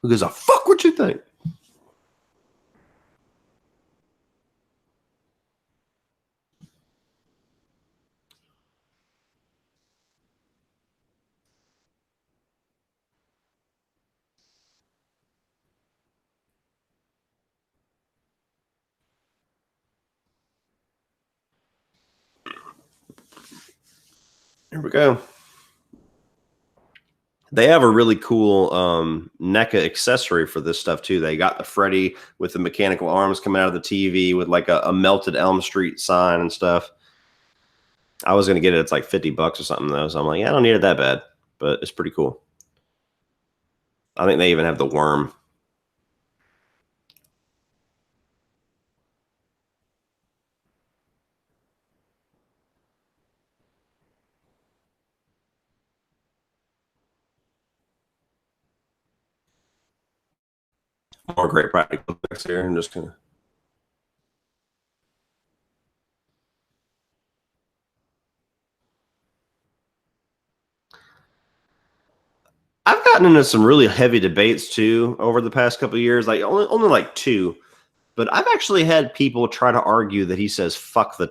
Speaker 1: Who gives a fuck what you think? Here we go. They have a really cool NECA accessory for this stuff too. They got the Freddy with the mechanical arms coming out of the TV with like a melted Elm Street sign and stuff. I was gonna get it. It's like $50 or something though. So I'm like, yeah, I don't need it that bad, but it's pretty cool. I think they even have the worm. More great practical effects here. I'm just gonna. I've gotten into some really heavy debates too over the past couple of years. Like only like 2. But I've actually had people try to argue that he says "fuck the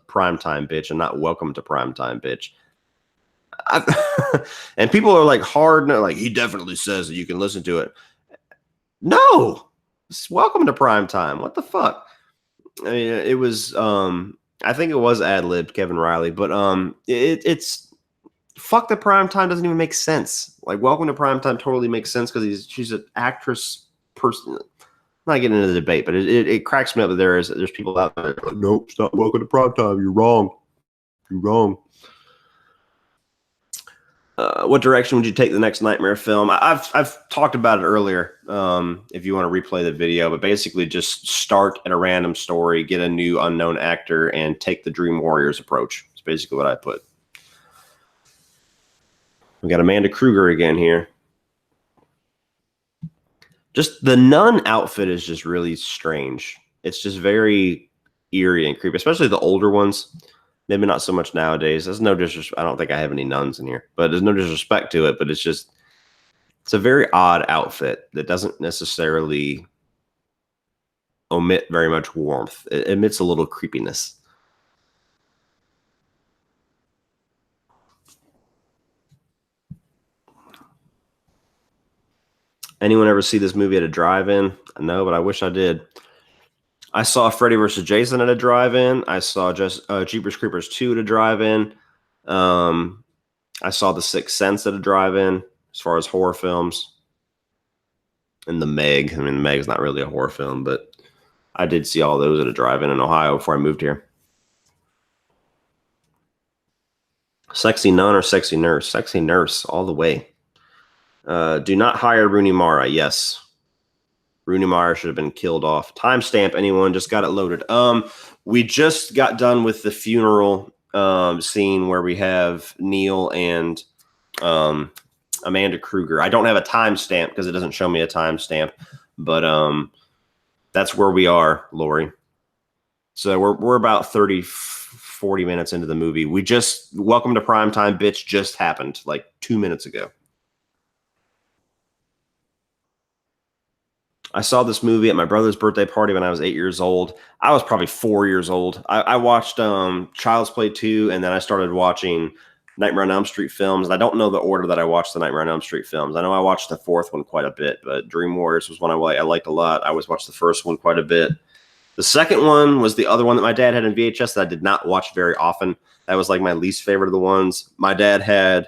Speaker 1: prime time, bitch" and not "welcome to prime time, bitch." And people are like hard, no, like he definitely says that you can listen to it. No, it's welcome to prime time. What the fuck? I mean, it was. I think it was ad libbed, Kevin Riley, but it's fuck the prime time doesn't even make sense. Like welcome to prime time totally makes sense because she's an actress person. Not getting into the debate, but it cracks me up that there's people out there like, nope, it's not welcome to prime time. You're wrong. You're wrong. What direction would you take the next Nightmare film? I've talked about it earlier. If you want to replay the video, but basically just start at a random story, get a new unknown actor, and take the Dream Warriors approach. It's basically what I put. We got Amanda Kruger again here. Just the nun outfit is just really strange. It's just very eerie and creepy, especially the older ones. Maybe not so much nowadays. There's no disrespect. I don't think I have any nuns in here, but there's no disrespect to it. But it's a very odd outfit that doesn't necessarily omit very much warmth. It emits a little creepiness. Anyone ever see this movie at a drive-in? No, but I wish I did. I saw Freddy vs. Jason at a drive-in. I saw just Jeepers Creepers 2 at a drive-in. I saw The Sixth Sense at a drive-in as far as horror films. And The Meg. I mean, The Meg's not really a horror film, but I did see all those at a drive-in in Ohio before I moved here. Sexy nun or sexy nurse? Sexy nurse all the way. Do not hire Rooney Mara. Yes. Rooney Mara should have been killed off. Timestamp, anyone? Just got it loaded. We just got done with the funeral scene where we have Neil and Amanda Kruger. I don't have a timestamp because it doesn't show me a timestamp, but that's where we are, Lori. So we're about 30, 40 minutes into the movie. We just, Welcome to Primetime, bitch, just happened like 2 minutes ago. I saw this movie at my brother's birthday party when I was 8 years old. I was probably 4 years old. I watched Child's Play 2, and then I started watching Nightmare on Elm Street films. And I don't know the order that I watched the Nightmare on Elm Street films. I know I watched the fourth one quite a bit, but Dream Warriors was one I liked a lot. I always watched the first one quite a bit. The second one was the other one that my dad had in VHS that I did not watch very often. That was like my least favorite of the ones. My dad had...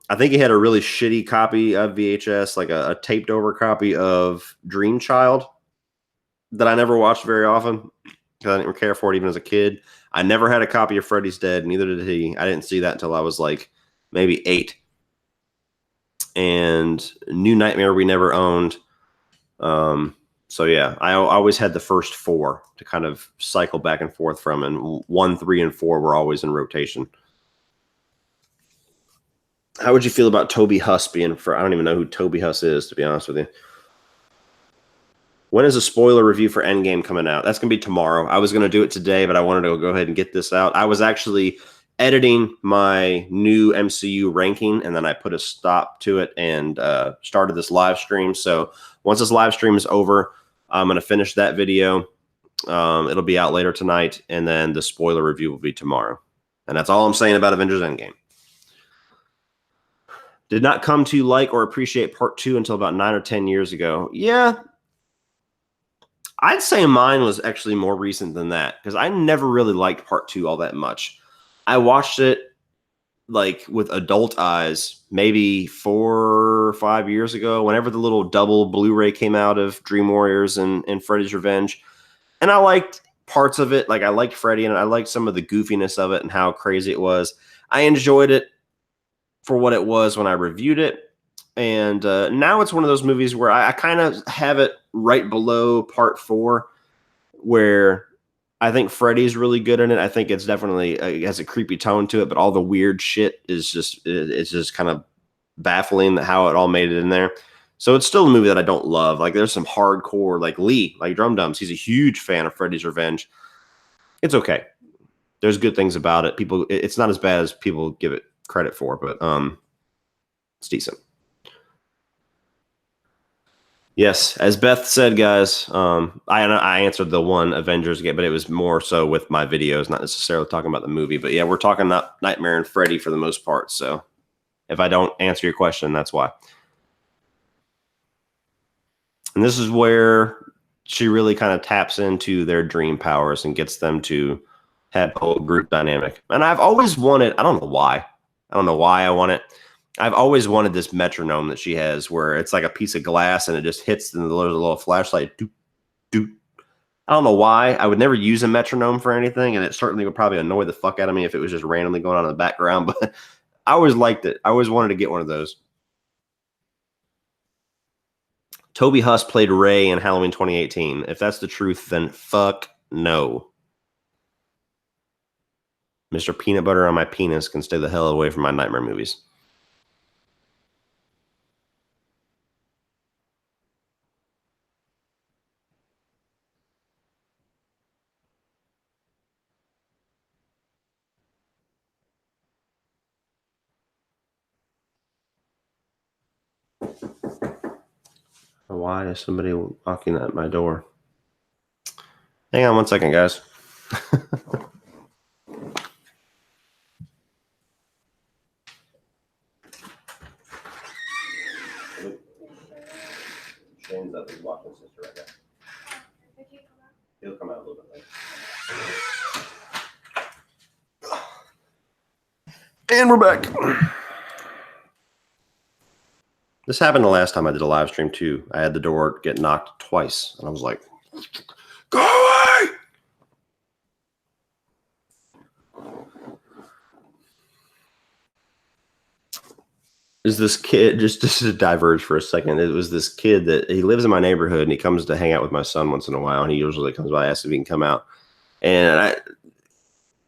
Speaker 1: I think he had a really shitty copy of VHS, like a taped over copy of Dream Child that I never watched very often because I didn't care for it even as a kid. I never had a copy of Freddy's Dead, neither did he. I didn't see that until I was like maybe 8. And New Nightmare we never owned. So yeah, I always had the first 4 to kind of cycle back and forth from, and 1, 3, and 4 were always in rotation. How would you feel about Toby Huss being for? I don't even know who Toby Huss is, to be honest with you. When is a spoiler review for Endgame coming out? That's going to be tomorrow. I was going to do it today, but I wanted to go ahead and get this out. I was actually editing my new MCU ranking, and then I put a stop to it and started this live stream. So once this live stream is over, I'm going to finish that video. It'll be out later tonight, and then the spoiler review will be tomorrow. And that's all I'm saying about Avengers Endgame. Did not come to like or appreciate part 2 until about 9 or 10 years ago. Yeah, I'd say mine was actually more recent than that because I never really liked part 2 all that much. I watched it like with adult eyes maybe 4 or 5 years ago, whenever the little double Blu-ray came out of Dream Warriors and Freddy's Revenge. And I liked parts of it. Like I liked Freddy and I liked some of the goofiness of it and how crazy it was. I enjoyed it for what it was when I reviewed it. And now it's one of those movies where I kind of have it right below part 4, where I think Freddy's really good in it. I think it's definitely it has a creepy tone to it, but all the weird shit is just kind of baffling how it all made it in there. So it's still a movie that I don't love. Like there's some hardcore, like Lee, like Drum Dums. He's a huge fan of Freddy's Revenge. It's okay. There's good things about it. It's not as bad as people give it credit for, but it's decent. Yes, as Beth said, guys, I answered the one Avengers game, but it was more so with my videos, not necessarily talking about the movie. But yeah, we're talking about Nightmare and Freddy for the most part. So if I don't answer your question, that's why. And this is where she really kind of taps into their dream powers and gets them to have a whole group dynamic. And I've always wanted, I don't know why I want it. I've always wanted this metronome that she has where it's like a piece of glass and it just hits and there's a little flashlight. Doop, doop. I don't know why. I would never use a metronome for anything, and it certainly would probably annoy the fuck out of me if it was just randomly going on in the background. But I always liked it. I always wanted to get one of those. Toby Huss played Ray in Halloween 2018. If that's the truth, then fuck no. Mr. Peanut Butter on my penis can stay the hell away from my nightmare movies. Why is somebody knocking at my door? Hang on one second, guys. Shane's up. He's watching sister right now. He'll come out a little bit later. And we're back. This happened the last time I did a live stream too. I had the door get knocked twice, and I was like, "Go away!" Is this kid just to diverge for a second? It was this kid that he lives in my neighborhood, and he comes to hang out with my son once in a while. And he usually comes by, asks if he can come out. And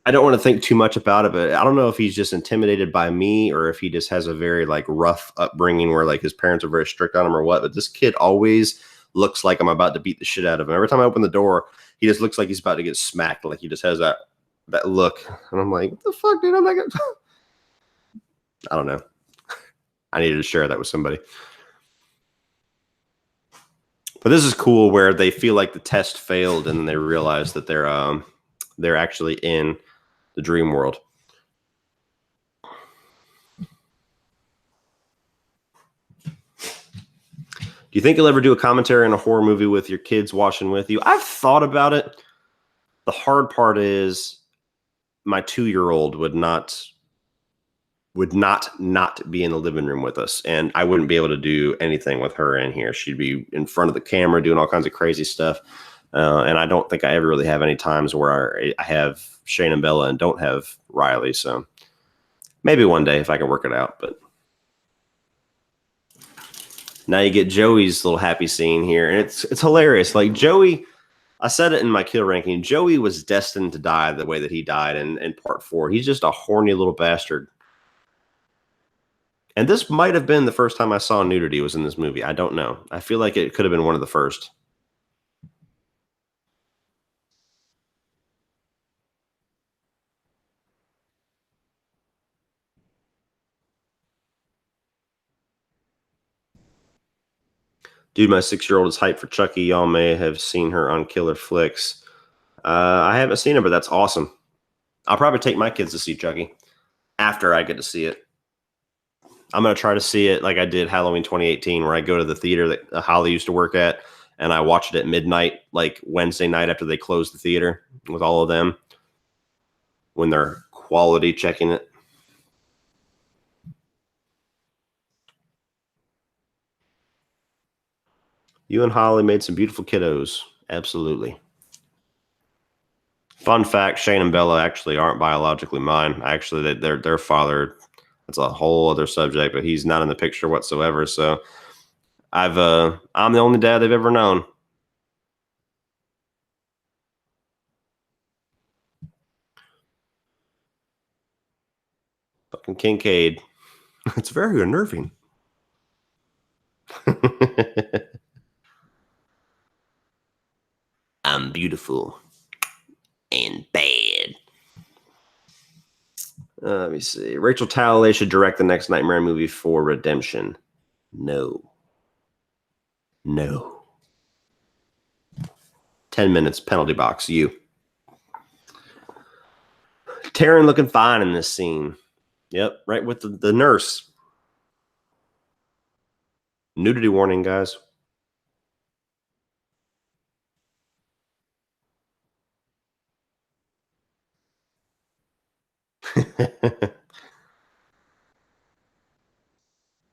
Speaker 1: I don't want to think too much about it, but I don't know if he's just intimidated by me or if he just has a very like rough upbringing where like his parents are very strict on him or what. But this kid always looks like I'm about to beat the shit out of him. Every time I open the door, he just looks like he's about to get smacked. Like he just has that look, and I'm like, what the fuck, dude? I'm like, I don't know. I needed to share that with somebody. But this is cool where they feel like the test failed and they realize that they're actually in the dream world. Do you think you'll ever do a commentary on a horror movie with your kids watching with you? I've thought about it. The hard part is my 2-year-old would not be in the living room with us, and I wouldn't be able to do anything with her in here. She'd be in front of the camera doing all kinds of crazy stuff, and I don't think I ever really have any times where I have Shane and Bella and don't have Riley. So maybe one day if I can work it out. But now you get Joey's little happy scene here, and it's hilarious. Like Joey, I said it in my kill ranking, Joey was destined to die the way that he died in part 4. He's just a horny little bastard. And this might have been the first time I saw nudity was in this movie. I don't know. I feel like it could have been one of the first. Dude, my 6-year-old is hyped for Chucky. Y'all may have seen her on Killer Flicks. I haven't seen her, but that's awesome. I'll probably take my kids to see Chucky after I get to see it. I'm going to try to see it like I did Halloween 2018, where I go to the theater that Holly used to work at, and I watch it at midnight, like Wednesday night after they close the theater with all of them when they're quality checking it. You and Holly made some beautiful kiddos. Absolutely. Fun fact, Shane and Bella actually aren't biologically mine. Actually, their father, that's a whole other subject, but he's not in the picture whatsoever. So I'm the only dad they've ever known. Fucking Kincaid. It's very unnerving. I'm beautiful and bad. Let me see. Rachel Talalay should direct the next Nightmare movie for Redemption. No. 10 minutes, penalty box, you. Taryn looking fine in this scene. Yep, right with the nurse. Nudity warning, guys.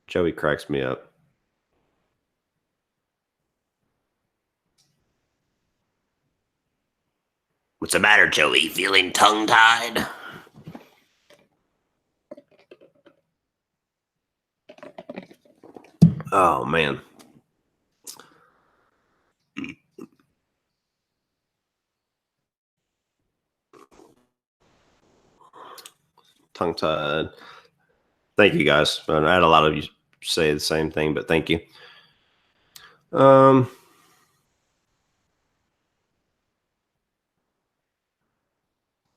Speaker 1: Joey cracks me up. What's the matter, Joey? Feeling tongue-tied? Oh man. Tongue tied. Thank you guys. I had a lot of you say the same thing, but thank you.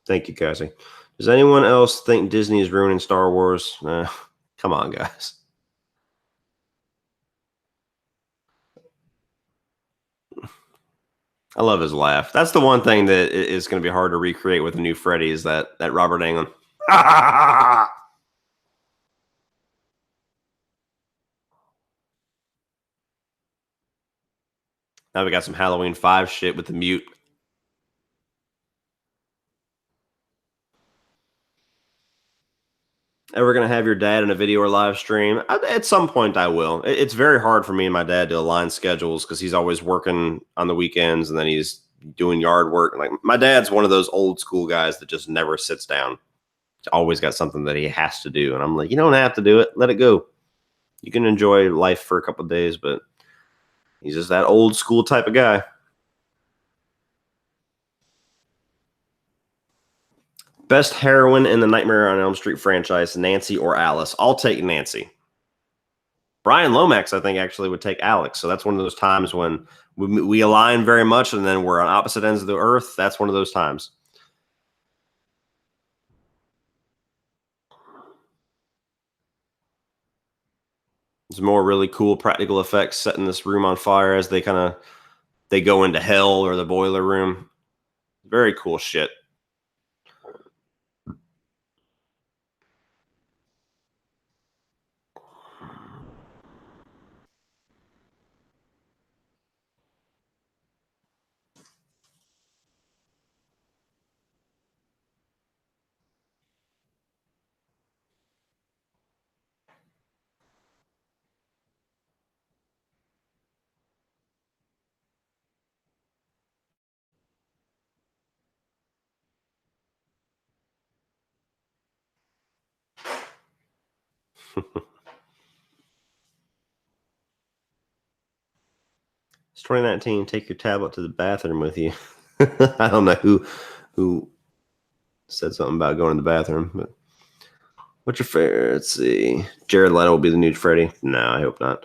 Speaker 1: Thank you, Cassie. Does anyone else think Disney is ruining Star Wars? Come on, guys. I love his laugh. That's the one thing that is going to be hard to recreate with a new Freddy is that Robert Englund. Now we got some Halloween 5 shit with the mute. Ever going to have your dad in a video or live stream? At some point, I will. It's very hard for me and my dad to align schedules because he's always working on the weekends and then he's doing yard work. Like my dad's one of those old school guys that just never sits down. He's always got something that he has to do. And I'm like, you don't have to do it. Let it go. You can enjoy life for a couple of days, but he's just that old school type of guy. Best heroine in the Nightmare on Elm Street franchise, Nancy or Alice? I'll take Nancy. Brian Lomax, I think, actually would take Alex. So that's one of those times when we align very much and then we're on opposite ends of the earth. That's one of those times. There's more really cool practical effects setting this room on fire as they go into hell or the boiler room. Very cool shit. It's 2019. Take your tablet to the bathroom with you. I don't know who said something about going to the bathroom, but what's your favorite? Let's see. Jared Leto will be the new Freddy. No, I hope not.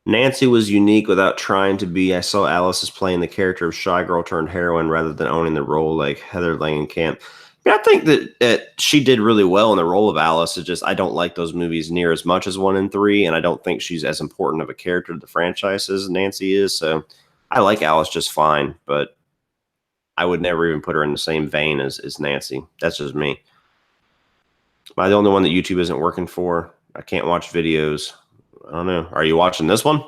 Speaker 1: Nancy was unique without trying to be. I saw Alice as playing the character of Shy Girl turned heroine rather than owning the role like Heather Langenkamp. Yeah, I think that she did really well in the role of Alice. It's just I don't like those movies near as much as 1 and 3, and I don't think she's as important of a character to the franchise as Nancy is. So I like Alice just fine, but I would never even put her in the same vein as Nancy. That's just me. Am I the only one that YouTube isn't working for? I can't watch videos. I don't know. Are you watching this one?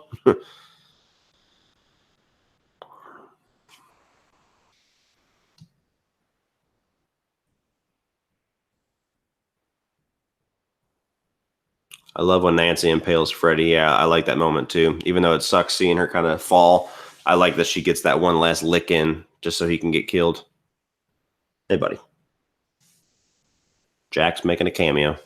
Speaker 1: I love when Nancy impales Freddy. Yeah, I like that moment too. Even though it sucks seeing her kind of fall, I like that she gets that one last lick in just so he can get killed. Hey, buddy. Jack's making a cameo.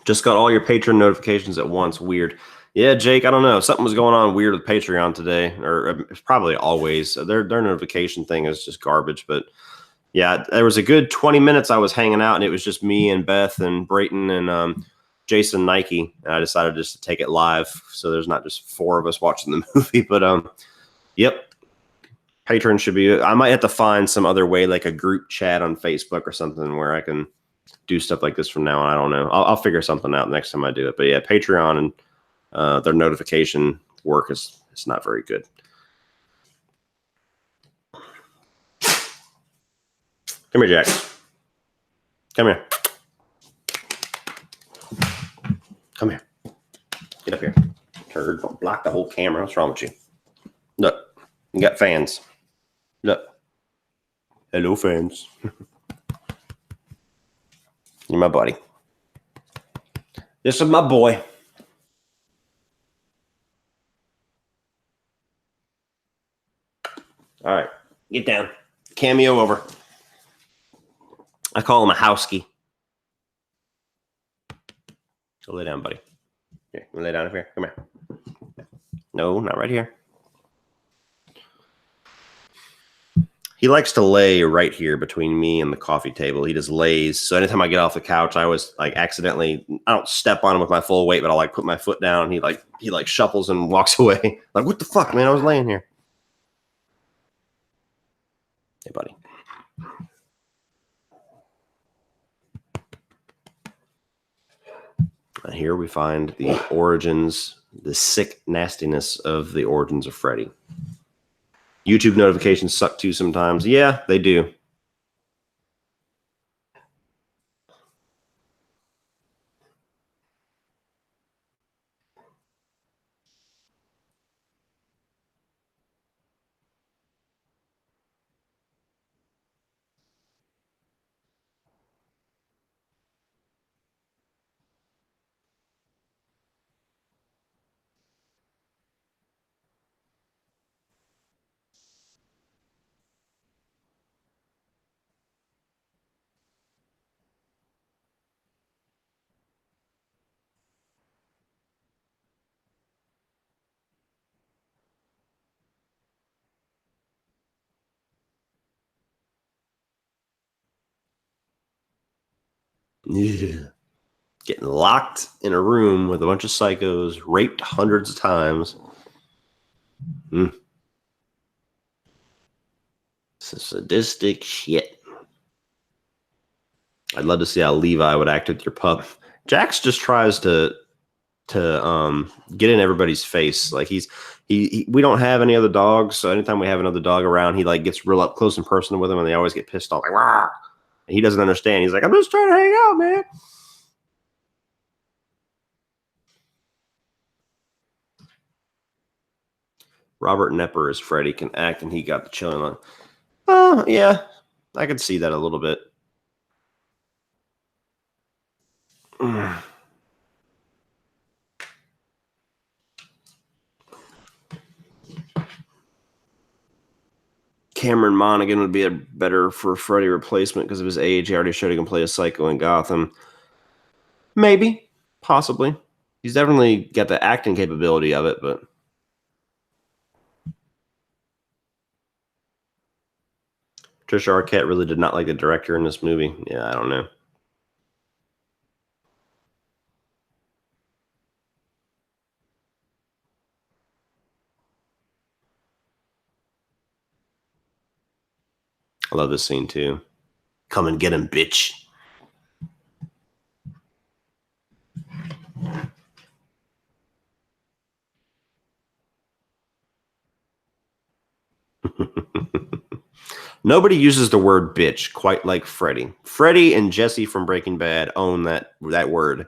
Speaker 1: Just got all your Patreon notifications at once. Weird. Yeah, Jake, I don't know. Something was going on weird with Patreon today, or it's probably always. Their notification thing is just garbage. But yeah, there was a good 20 minutes I was hanging out, and it was just me and Beth and Brayton and Jason Nike. And I decided just to take it live, so there's not just 4 of us watching the movie. But yep, Patreon should be. I might have to find some other way, like a group chat on Facebook or something, where I can do stuff like this from now on. I don't know. I'll figure something out next time I do it. But yeah, Patreon and their notification work is not very good. Come here, Jack. Come here. Come here. Get up here. Turd. Don't block the whole camera. What's wrong with you? Look. You got fans. Look. Hello, fans. You're my buddy. This is my boy. All right. Get down. Cameo over. I call him a housekie. So lay down, buddy. Here, you lay down up here. Come here. No, not right here. He likes to lay right here between me and the coffee table. He just lays. So anytime I get off the couch, I always like accidentally, I don't step on him with my full weight, but I'll like put my foot down. He like shuffles and walks away. Like, what the fuck, man? I was laying here. Hey, buddy. And here we find the origins, the sick nastiness of the origins of Freddy. YouTube notifications suck too sometimes. Yeah, they do. Yeah. Getting locked in a room with a bunch of psychos, raped hundreds of times. This is sadistic shit. I'd love to see how Levi would act with your pup. Jax just tries to get in everybody's face. Like we don't have any other dogs, so anytime we have another dog around, he like gets real up close and personal with them, and they always get pissed off. Like, rah! And he doesn't understand. He's like, I'm just trying to hang out, man. Robert Nepper as Freddy can act, and he got the chilling on. Oh, yeah. I could see that a little bit. Cameron Monaghan would be a better for Freddy replacement because of his age. He already showed he can play a psycho in Gotham. Maybe. Possibly. He's definitely got the acting capability of it, but... Trisha Arquette really did not like the director in this movie. Yeah, I don't know. I love this scene too. Come and get him, bitch. Nobody uses the word bitch quite like Freddy. Freddy and Jesse from Breaking Bad own that word.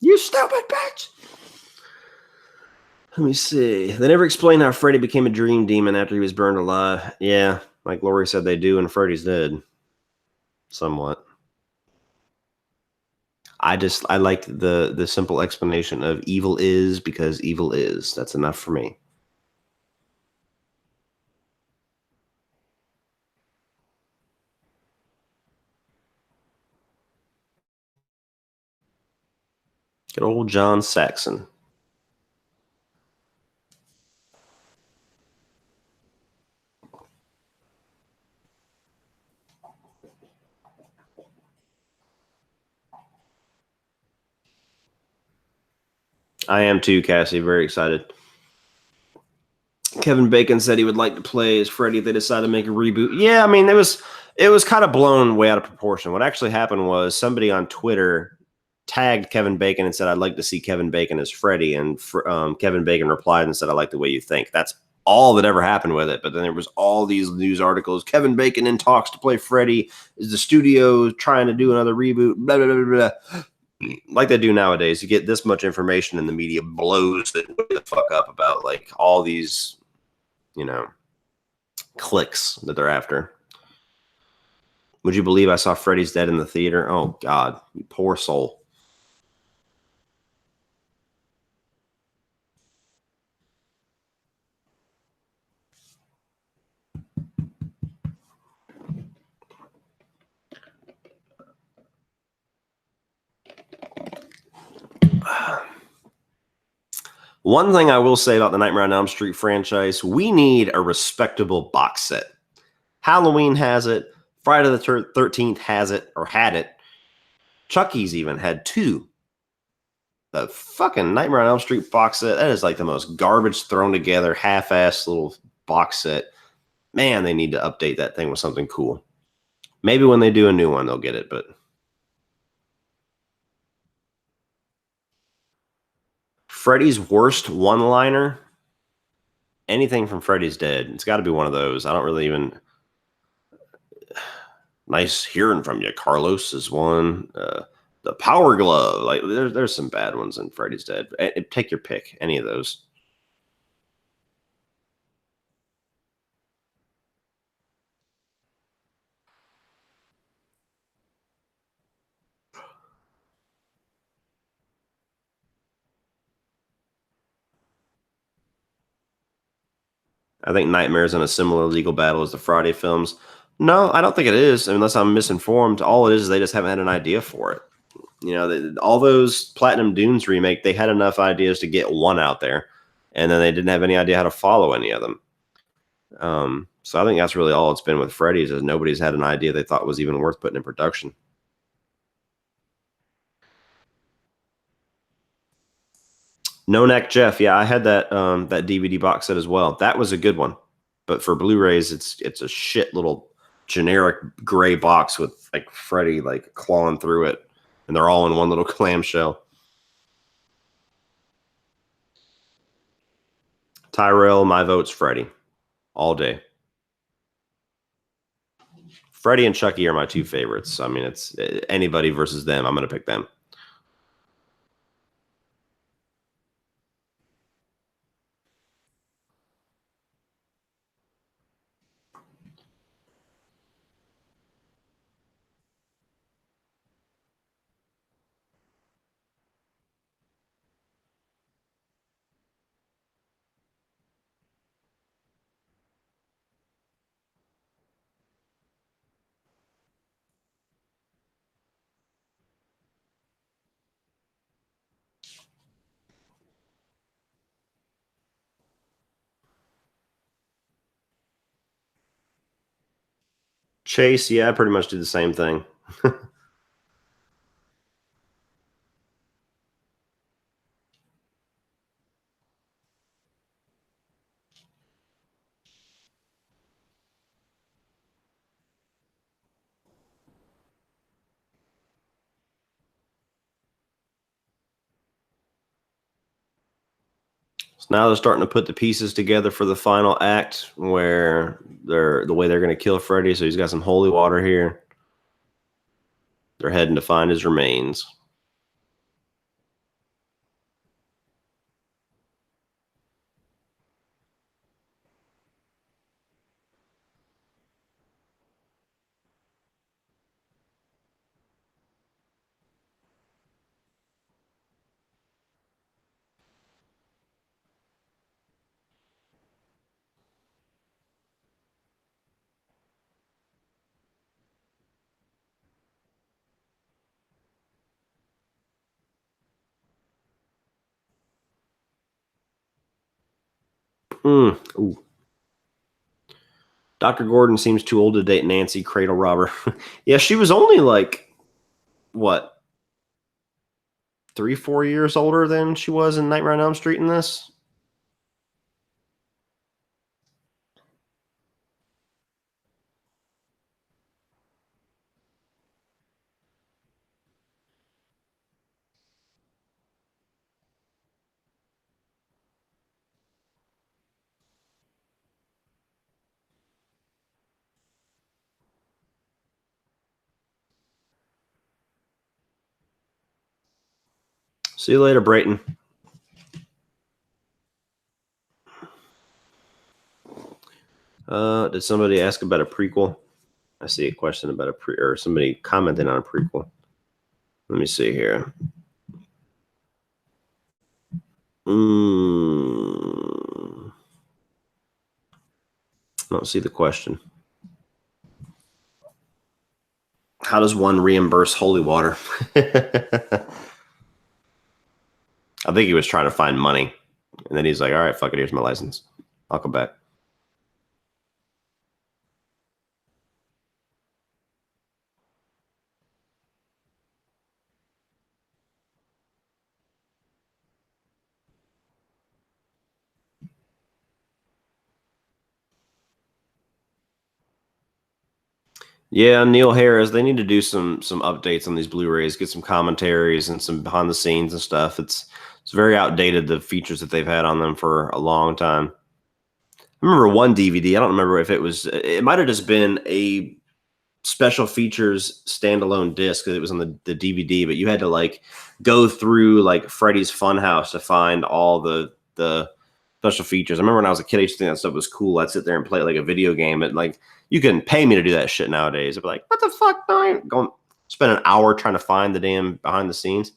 Speaker 1: You stupid bitch. Let me see. They never explain how Freddy became a dream demon after he was burned alive. Yeah, like Lori said they do in Freddy's Dead. Somewhat. I like the simple explanation of evil is because evil is. That's enough for me. Good old John Saxon. I am too, Cassie. Very excited. Kevin Bacon said he would like to play as Freddy if they decide to make a reboot. Yeah, I mean, it was kind of blown way out of proportion. What actually happened was somebody on Twitter tagged Kevin Bacon and said, "I'd like to see Kevin Bacon as Freddy," and Kevin Bacon replied and said, "I like the way you think." That's all that ever happened with it. But then there was all these news articles. Kevin Bacon in talks to play Freddy. Is the studio trying to do another reboot? Blah, blah, blah, blah. Like they do nowadays. You get this much information and the media blows the fuck up about like all these, clicks that they're after. Would you believe I saw Freddy's Dead in the theater? Oh God, you poor soul. One thing I will say about the Nightmare on Elm Street franchise, we need a respectable box set. Halloween has it. Friday the 13th has it, or had it. Chucky's even had two. The fucking Nightmare on Elm Street box set, that is like the most garbage thrown together, half-assed little box set. Man, they need to update that thing with something cool. Maybe when they do a new one, they'll get it, but... Freddy's worst one-liner? Anything from Freddy's Dead. It's got to be one of those. I don't really even... Nice hearing from you, Carlos, is one. The Power Glove. Like, there's some bad ones in Freddy's Dead. Take your pick. Any of those. I think Nightmare's in a similar legal battle as the Friday films. No, I don't think it is, unless I'm misinformed. All it is they just haven't had an idea for it. All those Platinum Dunes remake, they had enough ideas to get one out there, and then they didn't have any idea how to follow any of them. So I think that's really all it's been with Freddy's, is nobody's had an idea they thought was even worth putting in production. No Neck Jeff, yeah, I had that DVD box set as well. That was a good one, but for Blu-rays, it's a shit little generic gray box with like Freddy like clawing through it, and they're all in one little clamshell. Tyrell, my vote's Freddy, all day. Freddy and Chucky are my two favorites. I mean, it's anybody versus them. I'm gonna pick them. Chase, yeah, I pretty much do the same thing. So now they're starting to put the pieces together for the final act, where the way they're going to kill Freddy. So he's got some holy water here. They're heading to find his remains. Ooh. Dr. Gordon seems too old to date Nancy, cradle robber. Yeah, she was only like, what, 3-4 years older than she was in Nightmare on Elm Street in this? See you later, Brayton. Did somebody ask about a prequel? I see a question about or somebody commenting on a prequel. Let me see here. I don't see the question. How does one reimburse holy water? I think he was trying to find money. And then he's like, all right, fuck it, here's my license. I'll come back. Yeah, Neil Harris. They need to do some updates on these Blu-rays, get some commentaries and some behind the scenes and stuff. It's very outdated, the features that they've had on them for a long time. I remember one DVD. I don't remember if it might have just been a special features standalone disc because it was on the DVD, but you had to like go through like Freddy's Funhouse to find all the special features. I remember when I was a kid, I used to think that stuff was cool. I'd sit there and play it like a video game, but like you couldn't pay me to do that shit nowadays. I'd be like, what the fuck? No, I ain't going spend an hour trying to find the damn behind the scenes.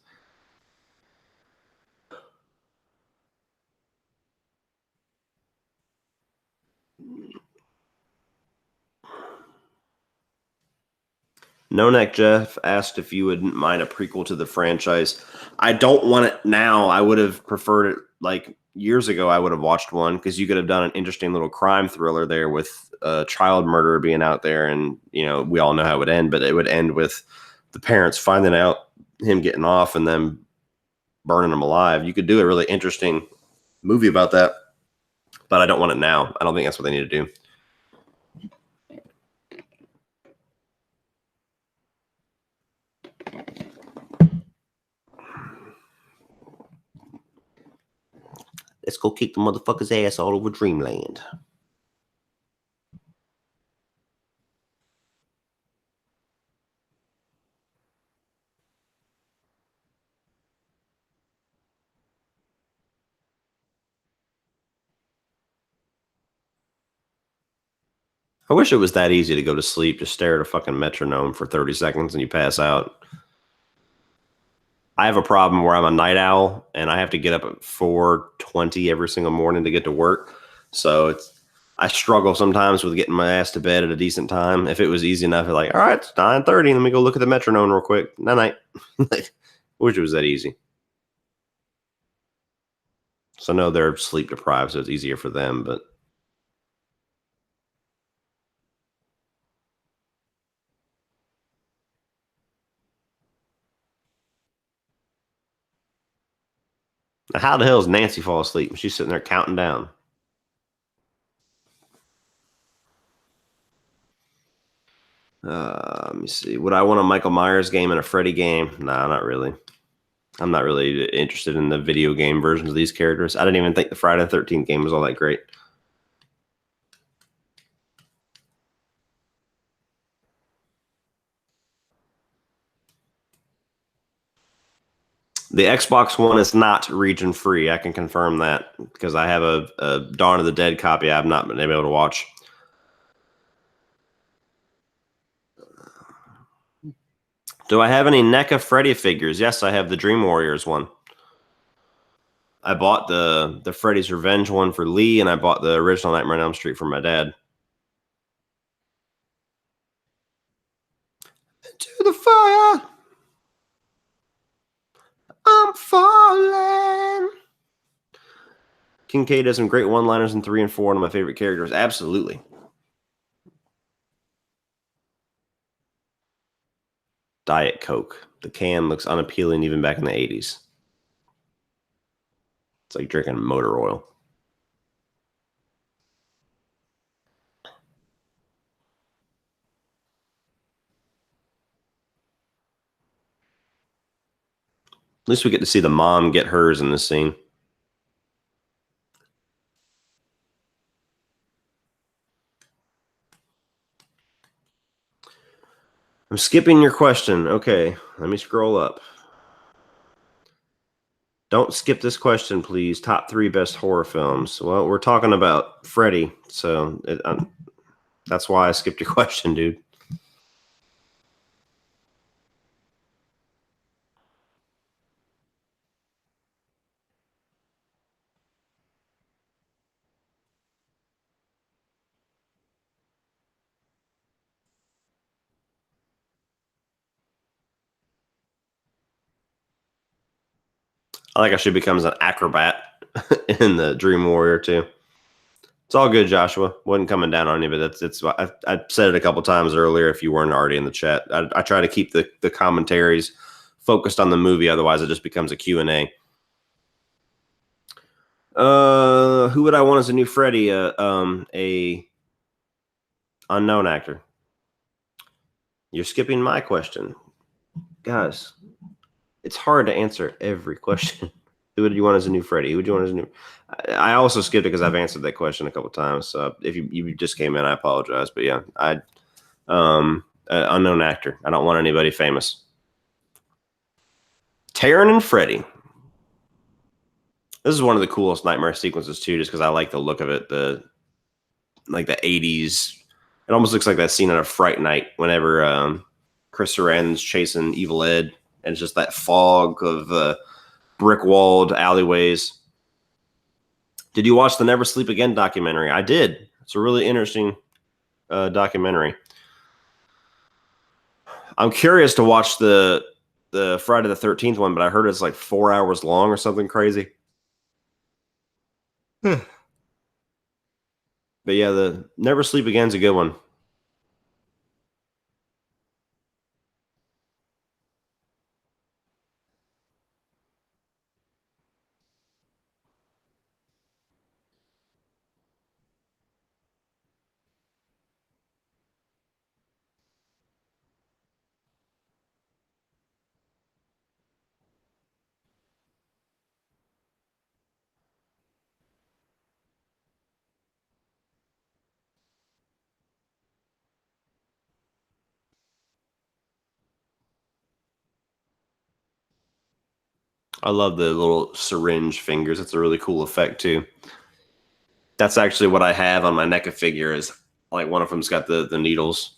Speaker 1: No Neck Jeff asked if you wouldn't mind a prequel to the franchise. I don't want it now. I would have preferred it like years ago. I would have watched one because you could have done an interesting little crime thriller there with a child murderer being out there, and you know we all know how it would end. But it would end with the parents finding out, him getting off, and then burning him alive. You could do a really interesting movie about that, but I don't want it now. I don't think that's what they need to do. Let's go kick the motherfucker's ass all over Dreamland. I wish it was that easy to go to sleep. Just stare at a fucking metronome for 30 seconds and you pass out. I have a problem where I'm a night owl and I have to get up at 4:20 every single morning to get to work. So I struggle sometimes with getting my ass to bed at a decent time. If it was easy enough, I'd like, all right, it's 9:30. Let me go look at the metronome real quick. Night. Like, wish it was that easy. So I know they're sleep deprived, so it's easier for them, but how the hell does Nancy fall asleep? She's sitting there counting down. Let me see. Would I want a Michael Myers game and a Freddy game? Nah, not really. I'm not really interested in the video game versions of these characters. I didn't even think the Friday the 13th game was all that great. The Xbox One is not region free. I can confirm that because I have a Dawn of the Dead copy I've not been able to watch. Do I have any NECA Freddy figures? Yes, I have the Dream Warriors one. I bought the Freddy's Revenge one for Lee, and I bought the original Nightmare on Elm Street for my dad. Into the fire, I'm falling. Kincaid has some great one-liners in 3 and 4. One of my favorite characters. Absolutely. Diet Coke. The can looks unappealing even back in the 80s. It's like drinking motor oil. At least we get to see the mom get hers in this scene. I'm skipping your question. Okay, let me scroll up. Don't skip this question, please. Top 3 best horror films. Well, we're talking about Freddy, so that's why I skipped your question, dude. I like how she becomes an acrobat in the Dream Warrior too. It's all good, Joshua. Wasn't coming down on you, but I said it a couple times earlier. If you weren't already in the chat, I try to keep the commentaries focused on the movie. Otherwise, it just becomes a Q&A. Who would I want as a new Freddy? A unknown actor. You're skipping my question, guys. It's hard to answer every question. Who would you want as a new Freddy? Who would you want as a new? I also skipped it because I've answered that question a couple times. So if you just came in, I apologize. But yeah, unknown actor. I don't want anybody famous. Taron and Freddy. This is one of the coolest nightmare sequences too, just because I like the look of it. The 80s. It almost looks like that scene in a Fright Night whenever Chris Sarandon's chasing Evil Ed, and it's just that fog of brick-walled alleyways. Did you watch the Never Sleep Again documentary? I did. It's a really interesting documentary. I'm curious to watch the Friday the 13th one, but I heard it's like 4 hours long or something crazy. But yeah, the Never Sleep Again is a good one. I love the little syringe fingers. It's a really cool effect too. That's actually what I have on my NECA figure. Is like one of them's got the needles.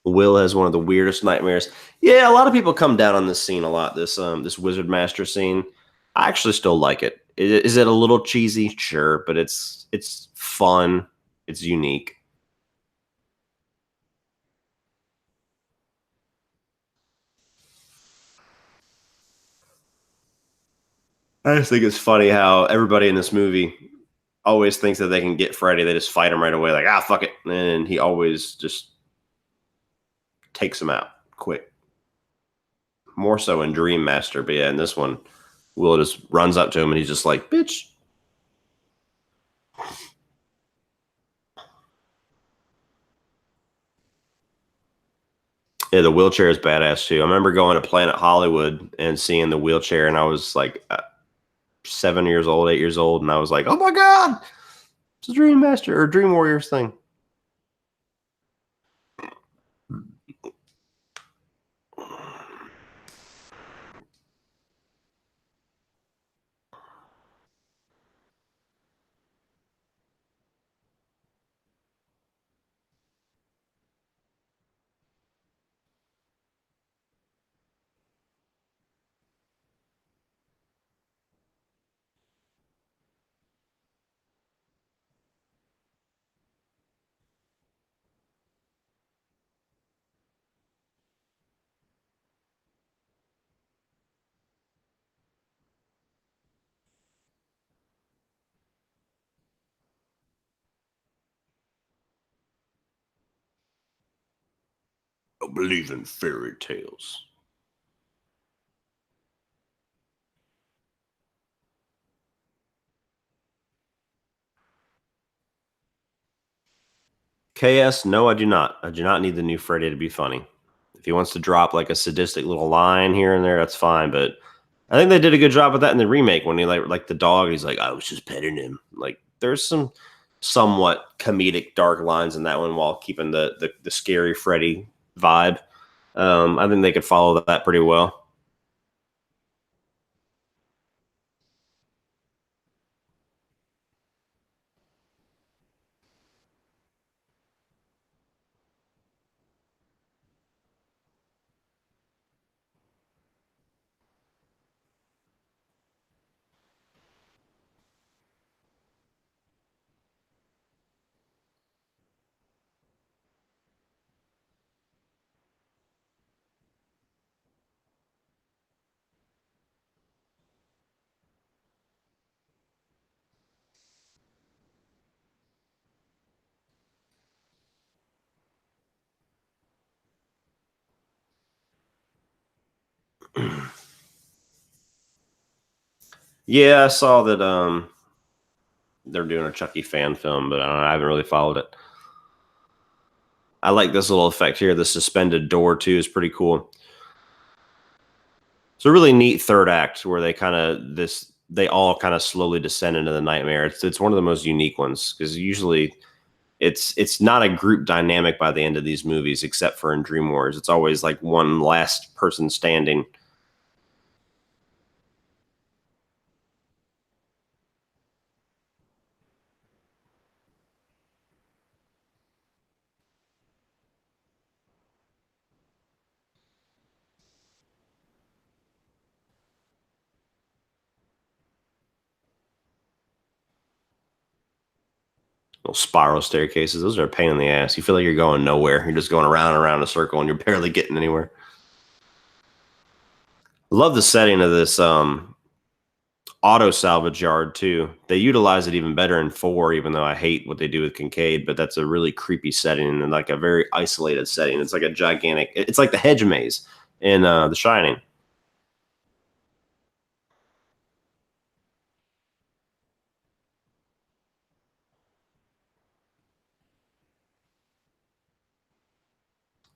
Speaker 1: Will has one of the weirdest nightmares. Yeah, a lot of people come down on this scene a lot. This Wizard Master scene. I actually still like it. Is it a little cheesy? Sure, but it's fun. It's unique. I just think it's funny how everybody in this movie always thinks that they can get Freddy. They just fight him right away, like fuck it, and he always just takes him out quick. More so in Dream Master, but yeah, in this one, Will just runs up to him and he's just like, "Bitch." Yeah, the wheelchair is badass too. I remember going to Planet Hollywood and seeing the wheelchair, and I was like 7 years old, 8 years old, and I was like, "Oh my god, it's a Dream Master or Dream Warriors thing." I believe in fairy tales. KS, no, I do not. I do not need the new Freddy to be funny. If he wants to drop like a sadistic little line here and there, that's fine. But I think they did a good job with that in the remake when he like the dog. He's like, I was just petting him. Like there's some somewhat comedic dark lines in that one while keeping the scary Freddy vibe. I think they could follow that pretty well. Yeah, I saw that they're doing a Chucky fan film, but I haven't really followed it. I like this little effect here. The suspended door too is pretty cool. It's a really neat third act where they all kind of slowly descend into the nightmare. It's one of the most unique ones because usually it's not a group dynamic by the end of these movies, except for in Dream Wars. It's always like one last person standing. Little spiral staircases. Those are a pain in the ass. You feel like you're going nowhere. You're just going around and around a circle and you're barely getting anywhere. Love the setting of this auto salvage yard too. They utilize it even better in 4, even though I hate what they do with Kincaid, but that's a really creepy setting and like a very isolated setting. It's like a gigantic, it's like the hedge maze in The Shining.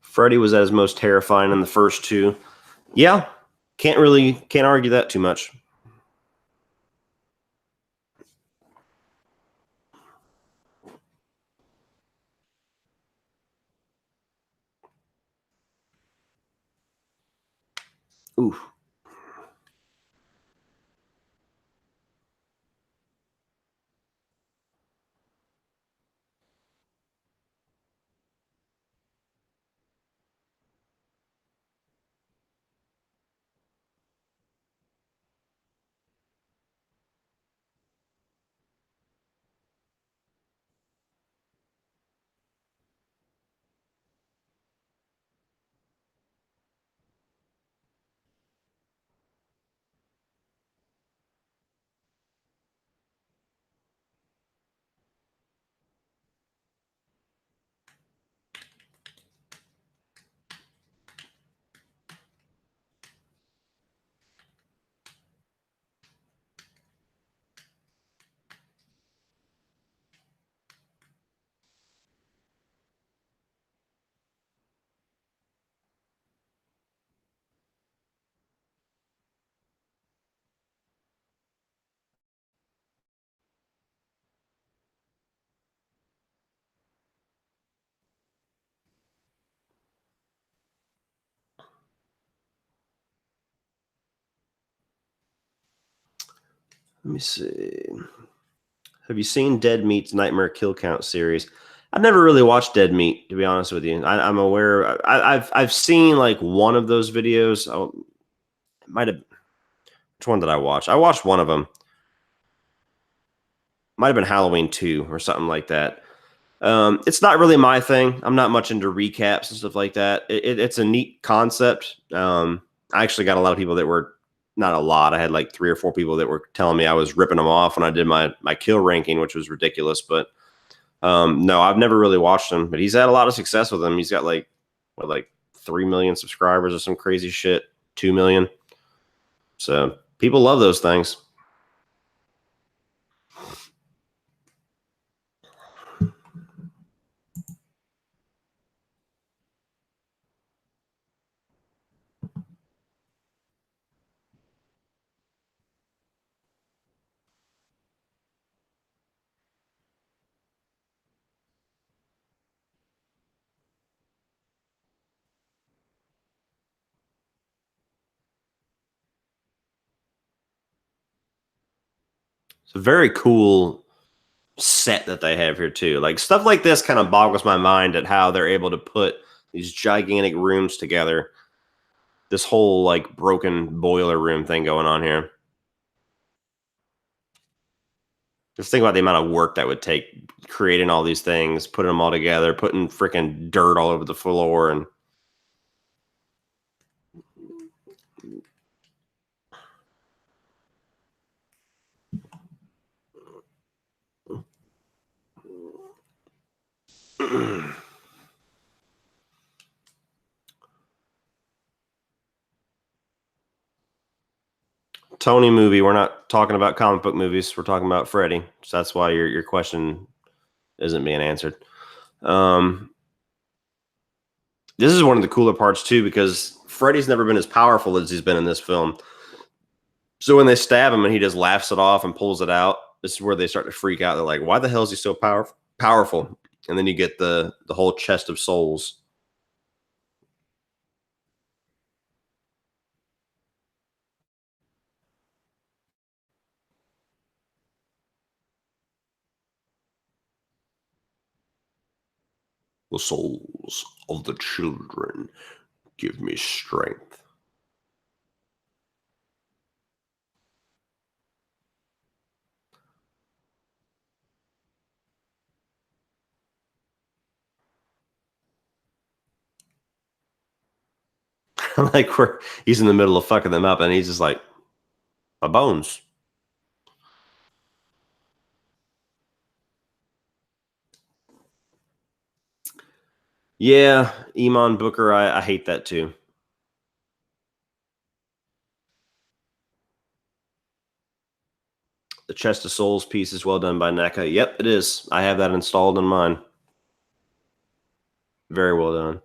Speaker 1: Freddy was at his most terrifying in the first 2. Yeah, can't argue that too much. Ooh. Let me see. Have you seen Dead Meat's Nightmare Kill Count series? I've never really watched Dead Meat, to be honest with you. I'm aware. I've seen like one of those videos. Oh, it might have. Which one did I watch? I watched one of them. Might have been Halloween 2 or something like that. It's not really my thing. I'm not much into recaps and stuff like that. It's a neat concept. I actually got a lot of people that were not a lot. I had like 3 or 4 people that were telling me I was ripping them off when I did my kill ranking, which was ridiculous. But no, I've never really watched him. But he's had a lot of success with them. He's got like 3 million subscribers or some crazy shit. 2 million. So people love those things. It's a very cool set that they have here too. Like stuff like this kind of boggles my mind at how they're able to put these gigantic rooms together. This whole like broken boiler room thing going on here. Just think about the amount of work that would take creating all these things, putting them all together, putting freaking dirt all over the floor and Tony movie. We're not talking about comic book movies. We're talking about Freddy. So that's why your question isn't being answered. This is one of the cooler parts too, because Freddy's never been as powerful as he's been in this film. So when they stab him and he just laughs it off and pulls it out, this is where they start to freak out. They're like, "Why the hell is he so powerful?" And then you get the whole chest of souls. The souls of the children give me strength. Like where he's in the middle of fucking them up and he's just like, "My bones." Yeah, Iman Booker, I hate that too. The Chest of Souls piece is well done by NECA. Yep, it is. I have that installed in mine. Very well done.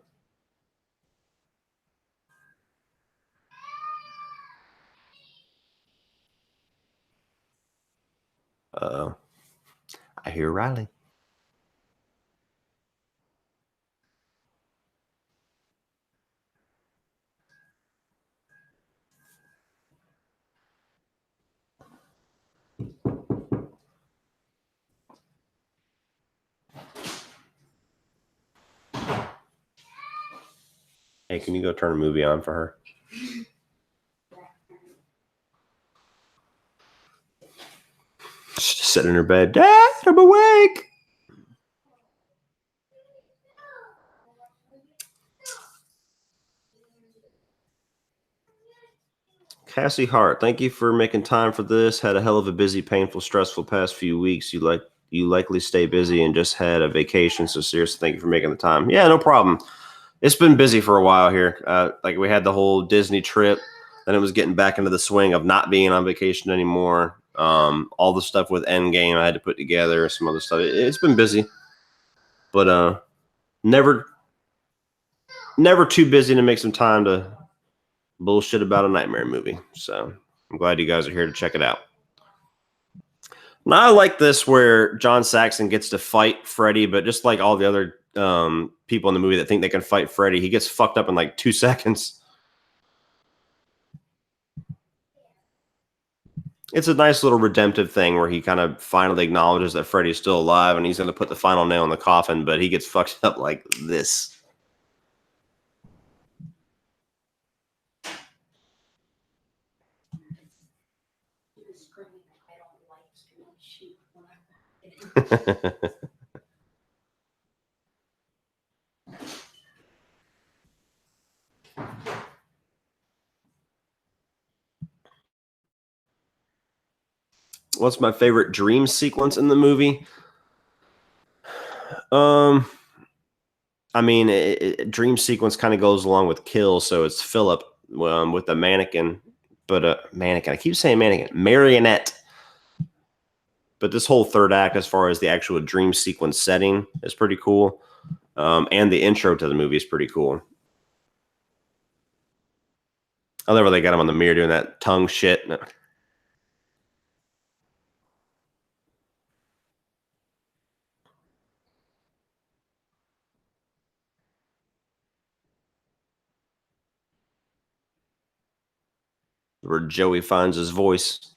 Speaker 1: I hear Riley. Hey, can you go turn a movie on for her? She's just sitting in her bed. "Dad, I'm awake." Cassie Hart, thank you for making time for this. Had a hell of a busy, painful, stressful past few weeks. You likely stay busy and just had a vacation. So seriously, thank you for making the time. Yeah, no problem. It's been busy for a while here. Like we had the whole Disney trip, then it was getting back into the swing of not being on vacation anymore. All the stuff with Endgame I had to put together, some other stuff. It's been busy, but never too busy to make some time to bullshit about a nightmare movie. So I'm glad you guys are here to check it out. Now I like this where John Saxon gets to fight Freddy, but just like all the other people in the movie that think they can fight Freddy, he gets fucked up in like 2 seconds. It's a nice little redemptive thing where he kind of finally acknowledges that Freddy's still alive and he's going to put the final nail in the coffin, but he gets fucked up like this. What's my favorite dream sequence in the movie? I mean, dream sequence kind of goes along with kill, so it's Philip with the mannequin, but mannequin. I keep saying mannequin, marionette. But this whole third act, as far as the actual dream sequence setting, is pretty cool, and the intro to the movie is pretty cool. I love where they got him on the mirror doing that tongue shit. Where Joey finds his voice.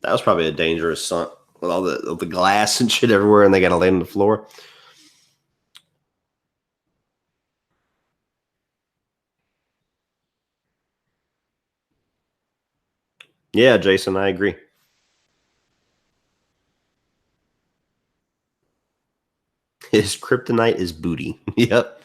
Speaker 1: That was probably a dangerous stunt with all the glass and shit everywhere, and they got to lay on the floor. Yeah, Jason, I agree. His kryptonite is booty. Yep.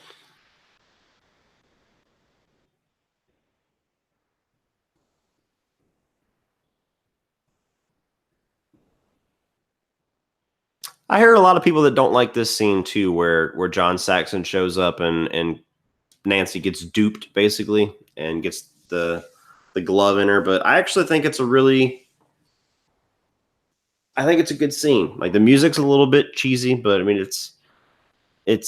Speaker 1: I heard a lot of people that don't like this scene too, where John Saxon shows up and Nancy gets duped basically and gets the glove in her. But I actually think it's a really, I think it's a good scene. Like the music's a little bit cheesy, but I mean it's it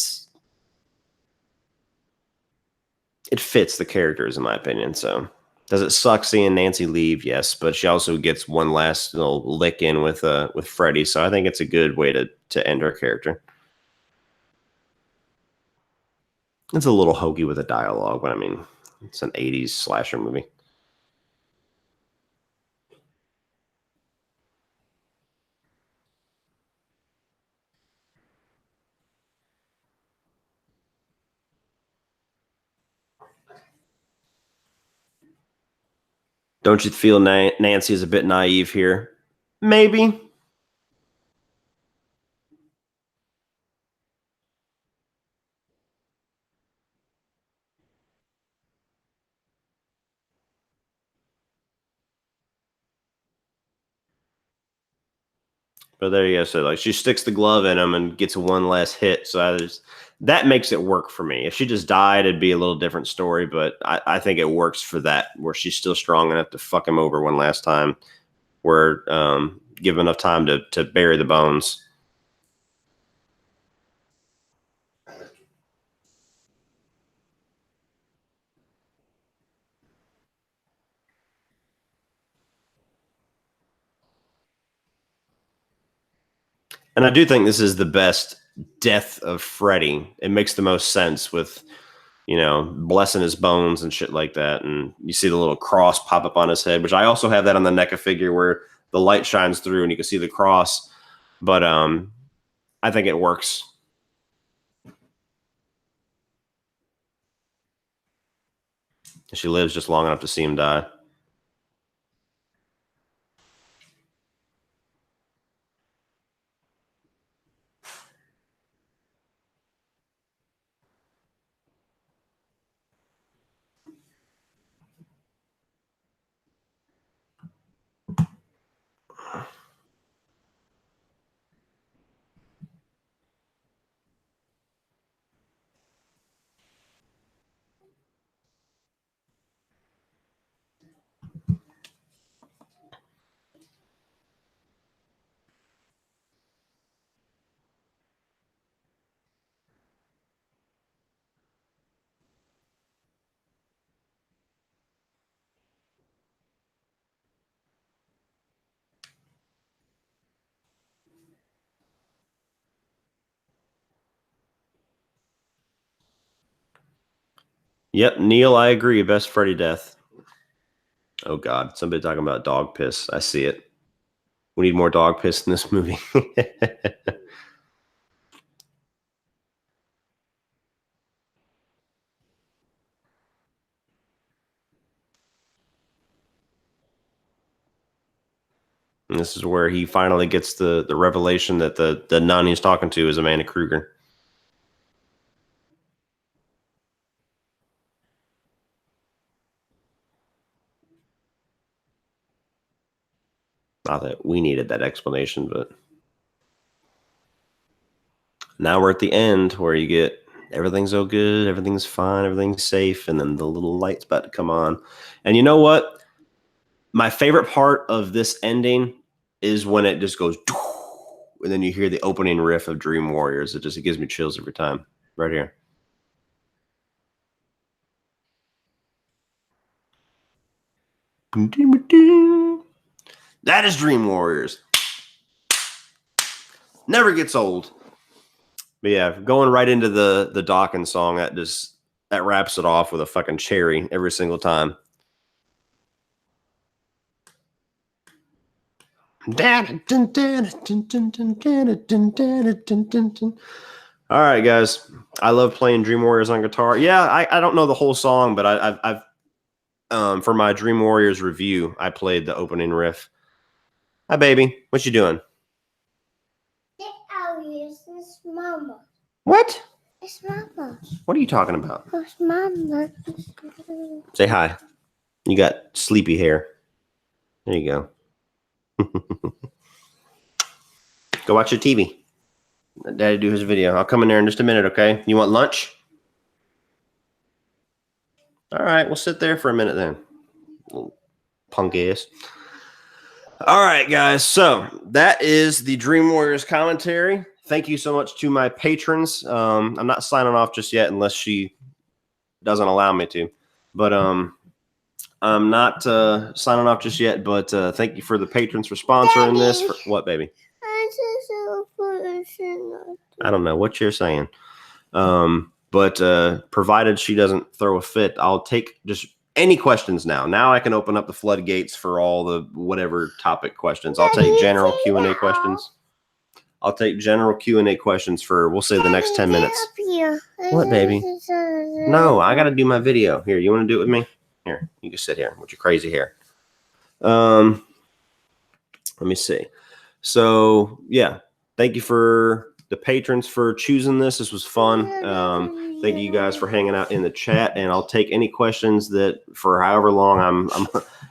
Speaker 1: fits the characters in my opinion. So does it suck seeing Nancy leave? Yes, but she also gets one last little lick in with Freddy. So I think it's a good way to end her character. It's a little hokey with the dialogue, but I mean, it's an '80s slasher movie. Don't you feel Nancy is a bit naive here? Maybe. But there you go. So like she sticks the glove in him and gets one last hit. So that makes it work for me. If she just died, it'd be a little different story. But I think it works for that, where she's still strong enough to fuck him over one last time. Where give enough time to bury the bones. And I do think this is the best death of Freddy. It makes the most sense with blessing his bones and shit like that. And you see the little cross pop up on his head, which I also have that on the NECA figure where the light shines through and you can see the cross. But I think it works. She lives just long enough to see him die. Yep, Neil, I agree. Best Freddy death. Oh God, somebody talking about dog piss. I see it. We need more dog piss in this movie. And this is where he finally gets the revelation that the nun he's talking to is Amanda Kruger. Not that we needed that explanation, but now we're at the end where you get everything's so good, everything's fine, everything's safe, and then the little light's about to come on. And you know what? My favorite part of this ending is when it just goes, and then you hear the opening riff of Dream Warriors. It gives me chills every time. Right here. That is Dream Warriors. Never gets old. But yeah, going right into the Dawkins song, that wraps it off with a fucking cherry every single time. All right, guys. I love playing Dream Warriors on guitar. Yeah, I don't know the whole song, but I've for my Dream Warriors review, I played the opening riff. Hi, baby. What you doing?
Speaker 2: It's Mama.
Speaker 1: What?
Speaker 2: It's Mama.
Speaker 1: What are you talking about?
Speaker 2: It's Mama.
Speaker 1: Say hi. You got sleepy hair. There you go. Go watch your TV. Let Daddy do his video. I'll come in there in just a minute, okay? You want lunch? All right, we'll sit there for a minute then. Little punk ass. All right, guys. So that is the Dream Warriors commentary. Thank you so much to my patrons. I'm not signing off just yet unless she doesn't allow me to. But I'm not signing off just yet. But thank you for the patrons for sponsoring this. What, baby? I don't know what you're saying. But provided she doesn't throw a fit, I'll take just any questions now. Now I can open up the floodgates for all the whatever topic questions. I'll take general Q&A questions. I'll take general Q&A questions for, we'll say, the next 10 minutes. What, baby? No, I got to do my video. Here, you want to do it with me? Here, you can sit here with your crazy hair. Let me see. So, yeah, thank you for the patrons for choosing this. This was fun. Thank you guys for hanging out in the chat, and I'll take any questions that for however long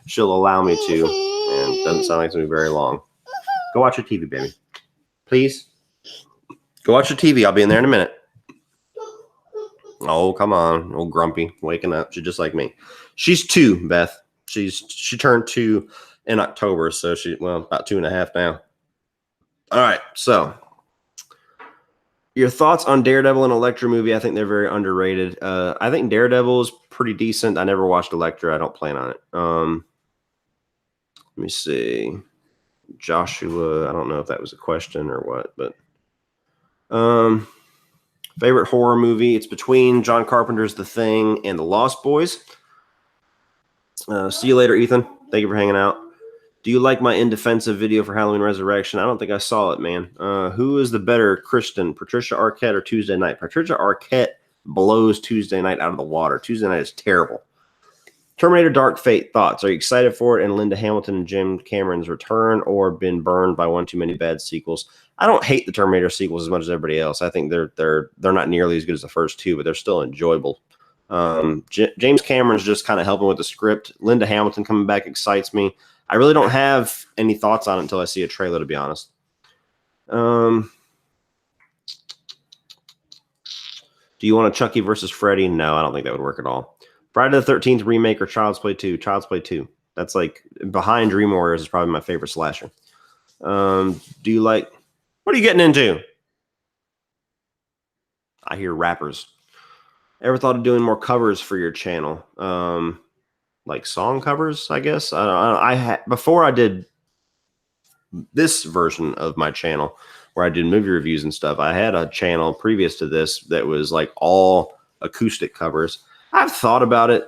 Speaker 1: she'll allow me to. And it doesn't sound like it's going to be very long. Go watch your TV, baby. Please. Go watch your TV. I'll be in there in a minute. Oh, come on. Old grumpy. Waking up. She's just like me. She's 2, Beth. She turned 2 in October, so about 2.5 now. All right, so your thoughts on Daredevil and Elektra movie? I think they're very underrated. I think Daredevil is pretty decent. I never watched Elektra. I don't plan on it. Let me see. Joshua, I don't know if that was a question or what, but favorite horror movie? It's between John Carpenter's The Thing and The Lost Boys. See you later, Ethan. Thank you for hanging out. Do you like my in defensive video for Halloween Resurrection? I don't think I saw it, man. Who is the better Kristen, Patricia Arquette or Tuesday Night? Patricia Arquette blows Tuesday Night out of the water. Tuesday Night is terrible. Terminator Dark Fate, thoughts? Are you excited for it and Linda Hamilton and Jim Cameron's return, or been burned by one too many bad sequels? I don't hate the Terminator sequels as much as everybody else. I think they're not nearly as good as the first 2, but they're still enjoyable. James Cameron's just kind of helping with the script. Linda Hamilton coming back excites me. I really don't have any thoughts on it until I see a trailer, to be honest. Do you want a Chucky versus Freddy? No, I don't think that would work at all. Friday the 13th remake or Child's Play 2? Child's Play 2. That's like behind Dream Warriors is probably my favorite slasher. Do you like... What are you getting into? I hear rappers. Ever thought of doing more covers for your channel? Like song covers, I guess. Before I did this version of my channel where I did movie reviews and stuff, I had a channel previous to this that was like all acoustic covers. I've thought about it.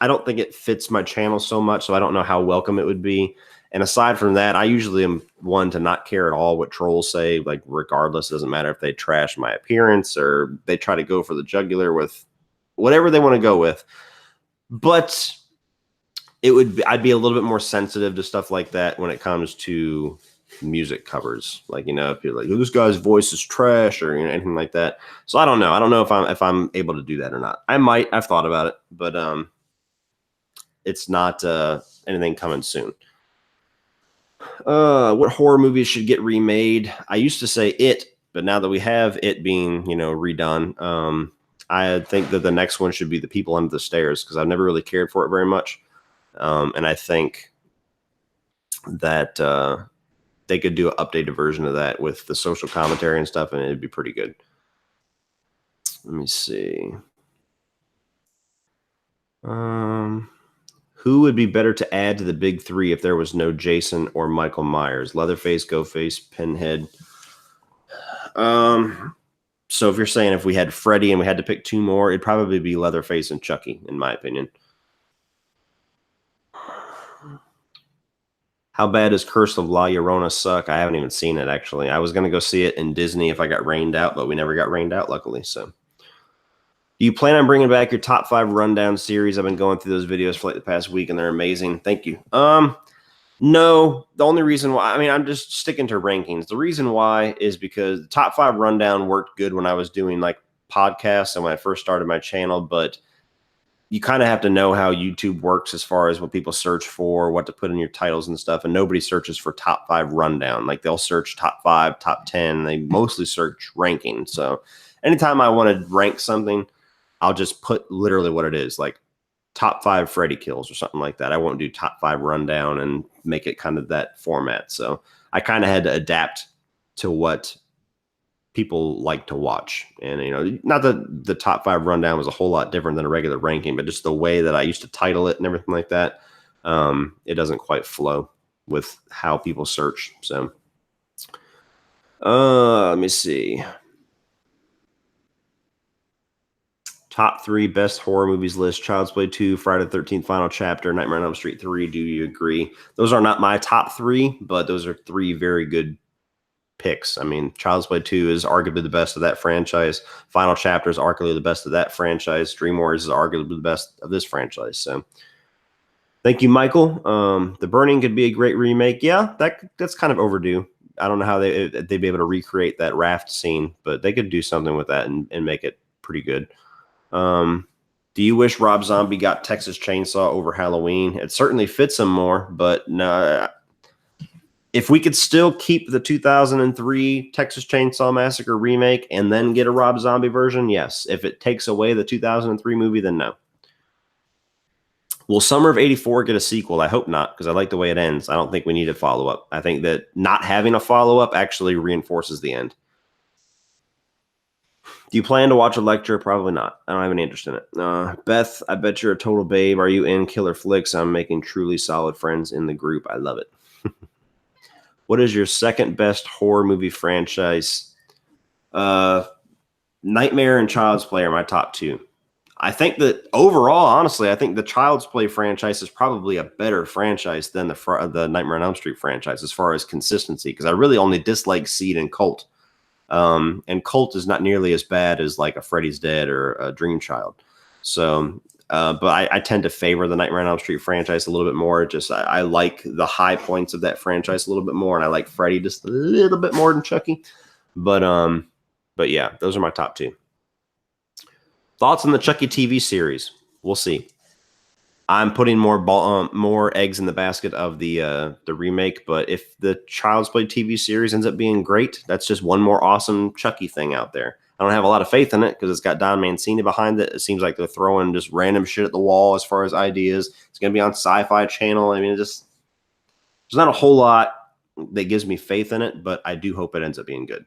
Speaker 1: I don't think it fits my channel so much, so I don't know how welcome it would be. And aside from that, I usually am one to not care at all what trolls say, like regardless. It doesn't matter if they trash my appearance or they try to go for the jugular with whatever they want to go with. But I'd be a little bit more sensitive to stuff like that when it comes to music covers. Like, you know, if you're like, oh, this guy's voice is trash or, you know, anything like that. So I don't know. I don't know if I'm able to do that or not. I might. I've thought about it, but it's not anything coming soon. What horror movies should get remade? I used to say It, but now that we have It being, you know, redone, I think that the next one should be The People Under the Stairs, because I've never really cared for it very much. And I think that they could do an updated version of that with the social commentary and stuff, and it'd be pretty good. Let me see. Who would be better to add to the big three if there was no Jason or Michael Myers? Leatherface, Ghostface, Pinhead. So if you're saying if we had Freddy and we had to pick two more, it'd probably be Leatherface and Chucky, in my opinion. How bad does Curse of La Llorona suck? I haven't even seen it, actually. I was going to go see it in Disney if I got rained out, but we never got rained out, luckily. So, do you plan on bringing back your top 5 rundown series? I've been going through those videos for like the past week, and they're amazing. Thank you. No, the only reason why, I mean, I'm just sticking to rankings. The reason why is because the top 5 rundown worked good when I was doing like podcasts and when I first started my channel, but you kind of have to know how YouTube works as far as what people search for, what to put in your titles and stuff. And nobody searches for top 5 rundown. Like they'll search top 5, top 10. They mostly search ranking. So anytime I want to rank something, I'll just put literally what it is, like top 5 Freddy kills or something like that. I won't do top 5 rundown and make it kind of that format. So I kind of had to adapt to what people like to watch. And, you know, not that the top 5 rundown was a whole lot different than a regular ranking, but just the way that I used to title it and everything like that, it doesn't quite flow with how people search. So let me see. Top 3 best horror movies list: Child's Play 2, Friday the 13th Final Chapter, Nightmare on Elm Street 3. Do you agree? Those are not my top 3, but those are 3 very good picks. I mean, Child's Play 2 is arguably the best of that franchise. Final Chapter is arguably the best of that franchise. Dream Warriors is arguably the best of this franchise. So thank you, Michael. The Burning could be a great remake. Yeah, that's kind of overdue. I don't know how they'd be able to recreate that raft scene, but they could do something with that and make it pretty good. Do you wish Rob Zombie got Texas Chainsaw over Halloween? It certainly fits him more, but no. If we could still keep the 2003 Texas Chainsaw Massacre remake and then get a Rob Zombie version, yes. If it takes away the 2003 movie, then no. Will Summer of '84 get a sequel? I hope not, because I like the way it ends. I don't think we need a follow-up. I think that not having a follow-up actually reinforces the end. Do you plan to watch a lecture? Probably not. I don't have any interest in it. Beth, I bet you're a total babe. Are you in Killer Flicks? I'm making truly solid friends in the group. I love it. What is your second best horror movie franchise? Nightmare and Child's Play are my top 2. I think that overall, honestly, I think the Child's Play franchise is probably a better franchise than the Nightmare on Elm Street franchise as far as consistency, because I really only dislike Seed and Cult. And Cult is not nearly as bad as like a Freddy's Dead or a Dream Child. So, but I tend to favor the Nightmare on Elm Street franchise a little bit more. Just I like the high points of that franchise a little bit more, and I like Freddy just a little bit more than Chucky. But yeah, those are my top 2. Thoughts on the Chucky TV series? We'll see. I'm putting more eggs in the basket of the remake, but if the Child's Play TV series ends up being great, that's just one more awesome Chucky thing out there. I don't have a lot of faith in it because it's got Don Mancini behind it. It seems like they're throwing just random shit at the wall as far as ideas. It's going to be on Sci-Fi Channel. I mean, there's not a whole lot that gives me faith in it, but I do hope it ends up being good.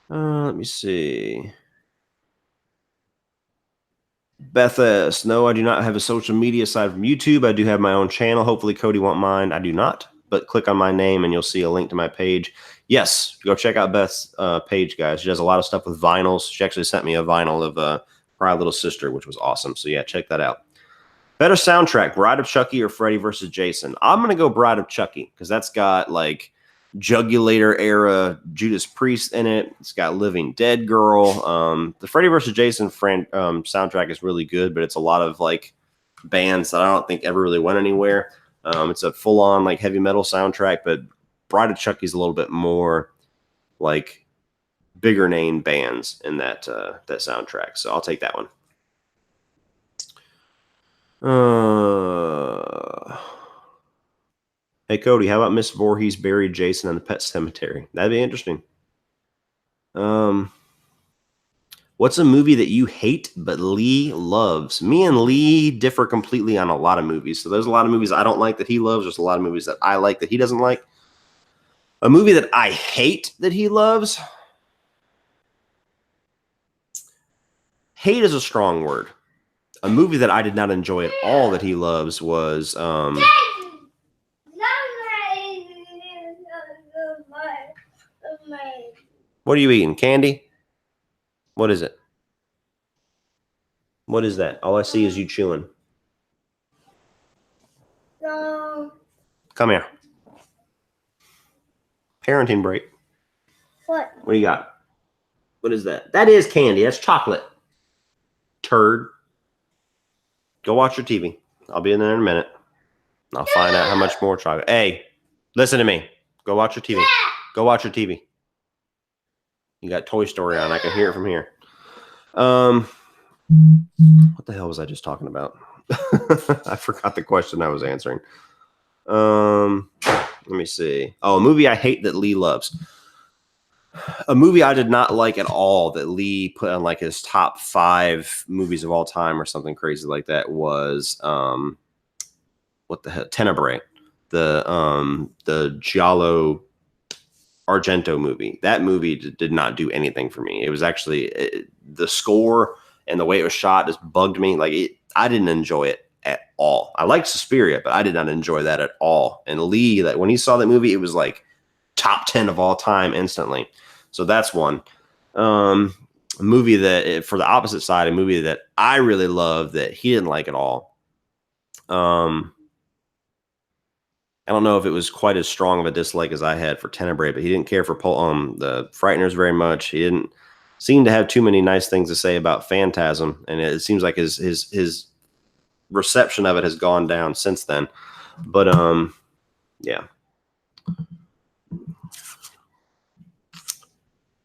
Speaker 1: Let me see. Beth S. No, I do not have a social media aside from YouTube. I do have my own channel. Hopefully Cody won't mind. I do not, but click on my name and you'll see a link to my page. Yes, go check out Beth's page, guys. She does a lot of stuff with vinyls. She actually sent me a vinyl of Cry Little Sister, which was awesome. So yeah, check that out. Better soundtrack, Bride of Chucky or Freddy vs. Jason? I'm going to go Bride of Chucky because that's got like Jugulator era Judas Priest in it. It's got Living Dead Girl. The Freddy vs. Jason soundtrack is really good, but it's a lot of like bands that I don't think ever really went anywhere. It's a full on like heavy metal soundtrack, but Bride of Chucky's a little bit more like bigger name bands in that that soundtrack. So I'll take that one. Hey Cody, how about Miss Voorhees buried Jason in the pet cemetery? That'd be interesting. What's a movie that you hate but Lee loves? Me and Lee differ completely on a lot of movies. So there's a lot of movies I don't like that he loves. There's a lot of movies that I like that he doesn't like. A movie that I hate that he loves. Hate is a strong word. A movie that I did not enjoy at all that he loves was what are you eating? Candy? What is it? What is that? All I see is you chewing.
Speaker 2: No.
Speaker 1: Come here. Parenting break.
Speaker 2: What?
Speaker 1: What do you got? What is that? That is candy. That's chocolate. Turd. Go watch your TV. I'll be in there in a minute. I'll find out how much more chocolate. Hey, listen to me. Go watch your TV. Go watch your TV. You got Toy Story on. I can hear it from here. What the hell was I just talking about? I forgot the question I was answering. Let me see. Oh, a movie I hate that Lee loves. A movie I did not like at all that Lee put on like his top 5 movies of all time or something crazy like that was what the hell? Tenebrae, the Giallo Argento movie. That movie did not do anything for me. It was actually the score and the way it was shot just bugged me. Like I didn't enjoy it at all. I liked Suspiria, but I did not enjoy that at all. And Lee, like when he saw that movie, it was like top 10 of all time instantly. So that's one. A movie that, for the opposite side, a movie that I really love that he didn't like at all. I don't know if it was quite as strong of a dislike as I had for Tenebrae, but he didn't care for the Frighteners very much. He didn't seem to have too many nice things to say about Phantasm, and it seems like his reception of it has gone down since then. But yeah.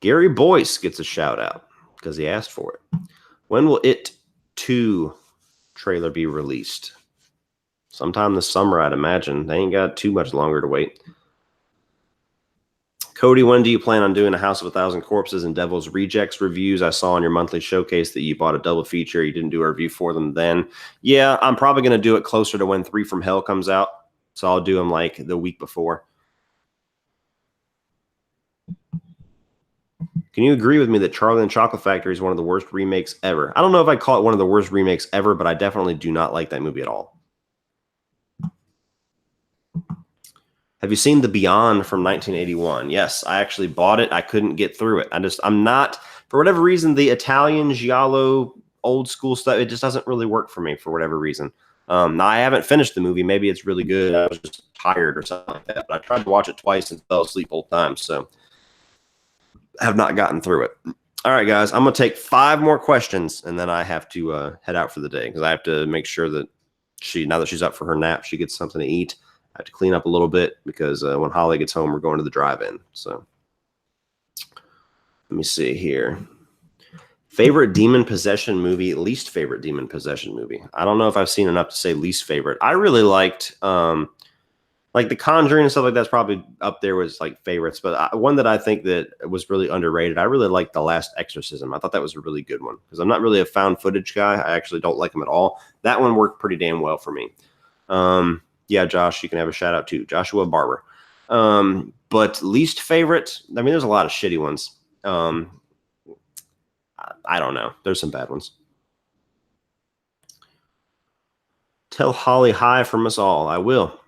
Speaker 1: Gary Boyce gets a shout out because he asked for it. When will It 2 trailer be released? Sometime this summer, I'd imagine. They ain't got too much longer to wait. Cody, when do you plan on doing a House of a Thousand Corpses and Devil's Rejects reviews? I saw on your monthly showcase that you bought a double feature. You didn't do a review for them then. Yeah, I'm probably going to do it closer to when 3 from Hell comes out. So I'll do them like the week before. Can you agree with me that Charlie and the Chocolate Factory is one of the worst remakes ever? I don't know if I'd call it one of the worst remakes ever, but I definitely do not like that movie at all. Have you seen The Beyond from 1981? Yes, I actually bought it. I couldn't get through it. I'm not, for whatever reason, the Italian giallo old school stuff, it just doesn't really work for me for whatever reason. Now, I haven't finished the movie. Maybe it's really good. I was just tired or something like that. But I tried to watch it twice and fell asleep both times. So I have not gotten through it. All right, guys, I'm going to take 5 more questions, and then I have to head out for the day because I have to make sure that now that she's up for her nap, she gets something to eat. I have to clean up a little bit because when Holly gets home, we're going to the drive-in. So let me see here. Favorite demon possession movie, least favorite demon possession movie. I don't know if I've seen enough to say least favorite. I really liked like The Conjuring and stuff like that's probably up there was like favorites. But one that I think that was really underrated, I really liked The Last Exorcism. I thought that was a really good one because I'm not really a found footage guy. I actually don't like them at all. That one worked pretty damn well for me. Yeah, Josh, you can have a shout out too. Joshua Barber. But least favorite, I mean, there's a lot of shitty ones. I don't know. There's some bad ones. Tell Holly hi from us all. I will.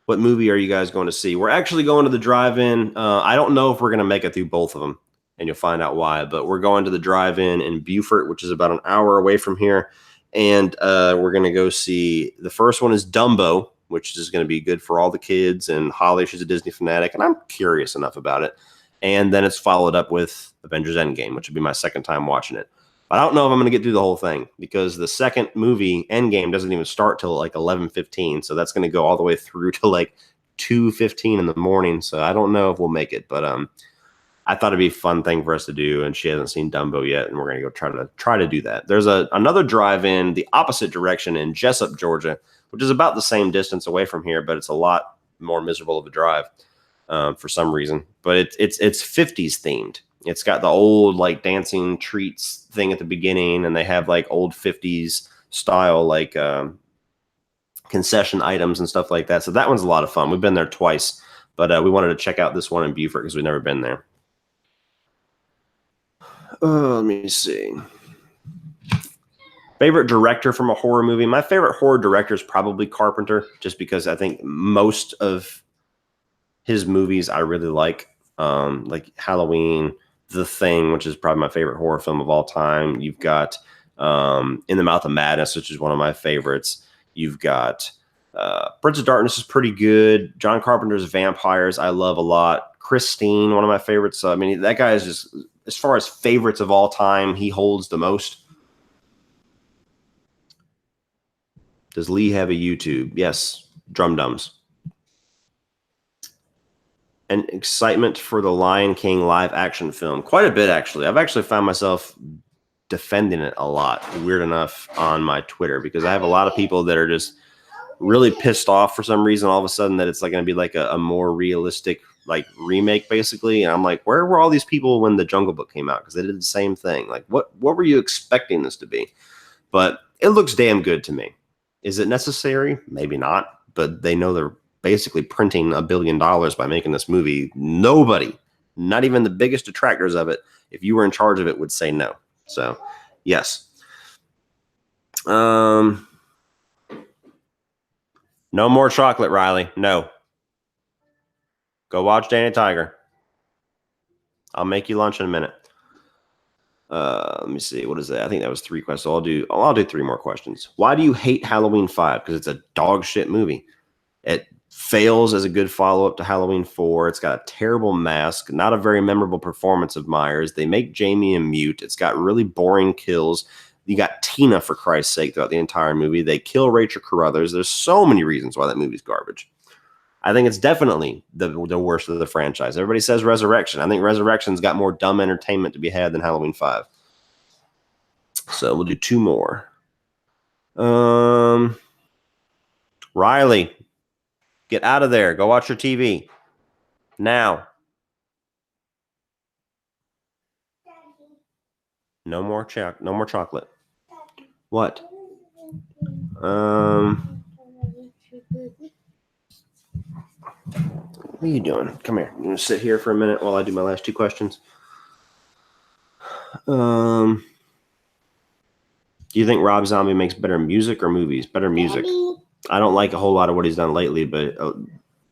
Speaker 1: What movie are you guys going to see? We're actually going to the drive-in. I don't know if we're going to make it through both of them, and you'll find out why. But we're going to the drive-in in Beaufort, which is about an hour away from here. And we're going to go see, the first one is Dumbo which is going to be good for all the kids. And Holly, she's a Disney fanatic, and I'm curious enough about it. And then it's followed up with Avengers Endgame, which would be my second time watching it. I don't know if I'm going to get through the whole thing because the second movie, Endgame, doesn't even start till like 11:15. So that's going to go all the way through to like 2:15 in the morning. So I don't know if we'll make it, but I thought it'd be a fun thing for us to do. And she hasn't seen Dumbo yet, and we're going to go try to do that. There's another drive-in the opposite direction in Jessup, Georgia, which is about the same distance away from here, but it's a lot more miserable of a drive for some reason. But it's 50s themed. It's got the old like dancing treats thing at the beginning, and they have like old 50s style like concession items and stuff like that. So that one's a lot of fun. We've been there twice, but we wanted to check out this one in Beaufort because we've never been there. Let me see. Favorite director from a horror movie? My favorite horror director is probably Carpenter, just because I think most of his movies I really like Halloween, The Thing, which is probably my favorite horror film of all time. You've got In the Mouth of Madness, which is one of my favorites. You've got Prince of Darkness is pretty good. John Carpenter's Vampires I love a lot. Christine, one of my favorites. I mean, that guy is just, as far as favorites of all time, he holds the most. Does Lee have a YouTube? Yes. Drum Dums. And excitement for the Lion King live action film. Quite a bit, actually. I've actually found myself defending it a lot, weird enough, on my Twitter, because I have a lot of people that are just really pissed off for some reason all of a sudden that it's like going to be like a more realistic like remake, basically. And I'm like, where were all these people when the Jungle Book came out? Because they did the same thing. Like, what were you expecting this to be? But it looks damn good to me. Is it necessary? Maybe not. But they know they're basically printing $1 billion by making this movie. Nobody, not even the biggest detractors of it, if you were in charge of it, would say no. So, yes. No more chocolate, Riley. No. Go watch Danny Tiger. I'll make you lunch in a minute. Let me see. What is that? I think that was 3 questions. So I'll do 3 more questions. Why do you hate Halloween 5? Because it's a dog shit movie. It fails as a good follow-up to Halloween 4. It's got a terrible mask, not a very memorable performance of Myers. They make Jamie a mute. It's got really boring kills. You got Tina, for Christ's sake, throughout the entire movie. They kill Rachel Carruthers. There's so many reasons why that movie's garbage. I think it's definitely the worst of the franchise. Everybody says Resurrection. I think Resurrection's got more dumb entertainment to be had than Halloween 5. So we'll do 2 more. Riley, get out of there. Go watch your TV. Now. No more chocolate. What? What are you doing? Come here. I'm going to sit here for a minute while I do my last 2 questions. Do you think Rob Zombie makes better music or movies? Better music.
Speaker 2: Daddy.
Speaker 1: I don't like a whole lot of what he's done lately, but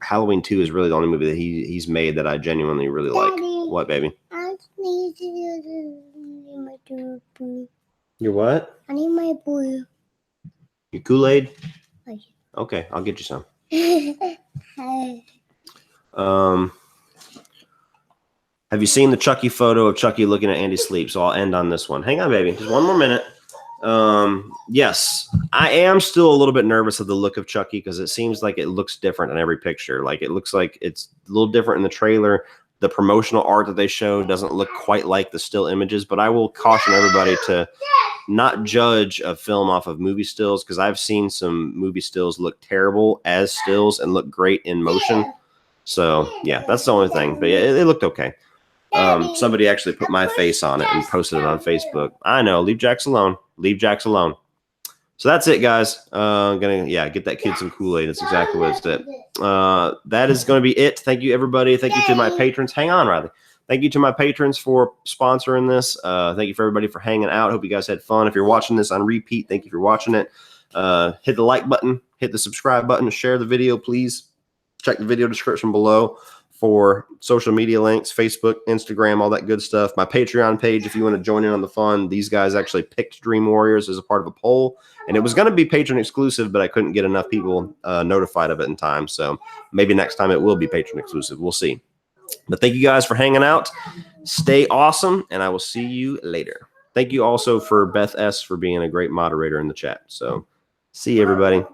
Speaker 1: Halloween 2 is really the only movie that he's made that I genuinely really like. What, baby?
Speaker 2: I need my boo.
Speaker 1: Your what?
Speaker 2: I need my boo.
Speaker 1: Your Kool-Aid? Okay, I'll get you some. Have you seen the Chucky photo of Chucky looking at Andy sleep? So I'll end on this one. Hang on, baby. Just 1 more minute. Yes, I am still a little bit nervous of the look of Chucky because it seems like it looks different in every picture. Like it looks like it's a little different in the trailer. The promotional art that they showed doesn't look quite like the still images, but I will caution everybody to not judge a film off of movie stills because I've seen some movie stills look terrible as stills and look great in motion. So yeah, that's the only thing. But yeah, it looked okay. Somebody actually put my face on it and posted it on Facebook. I know, leave Jax alone. Leave Jax alone. So that's it, guys. Get that kid some Kool-Aid. That's exactly what it's it. That is going to be it. Thank you, everybody. Thank you to my patrons. Hang on, Riley. Thank you to my patrons for sponsoring this. Thank you for everybody for hanging out. Hope you guys had fun. If you're watching this on repeat, thank you for watching it. Hit the like button. Hit the subscribe button. Share the video, please. Check the video description below for social media links, Facebook, Instagram, all that good stuff. My Patreon page, if you want to join in on the fun. These guys actually picked Dream Warriors as a part of a poll, and it was going to be patron exclusive, but I couldn't get enough people notified of it in time. So maybe next time it will be patron exclusive. We'll see. But thank you guys for hanging out. Stay awesome, and I will see you later. Thank you also for Beth S. for being a great moderator in the chat. So see you, everybody.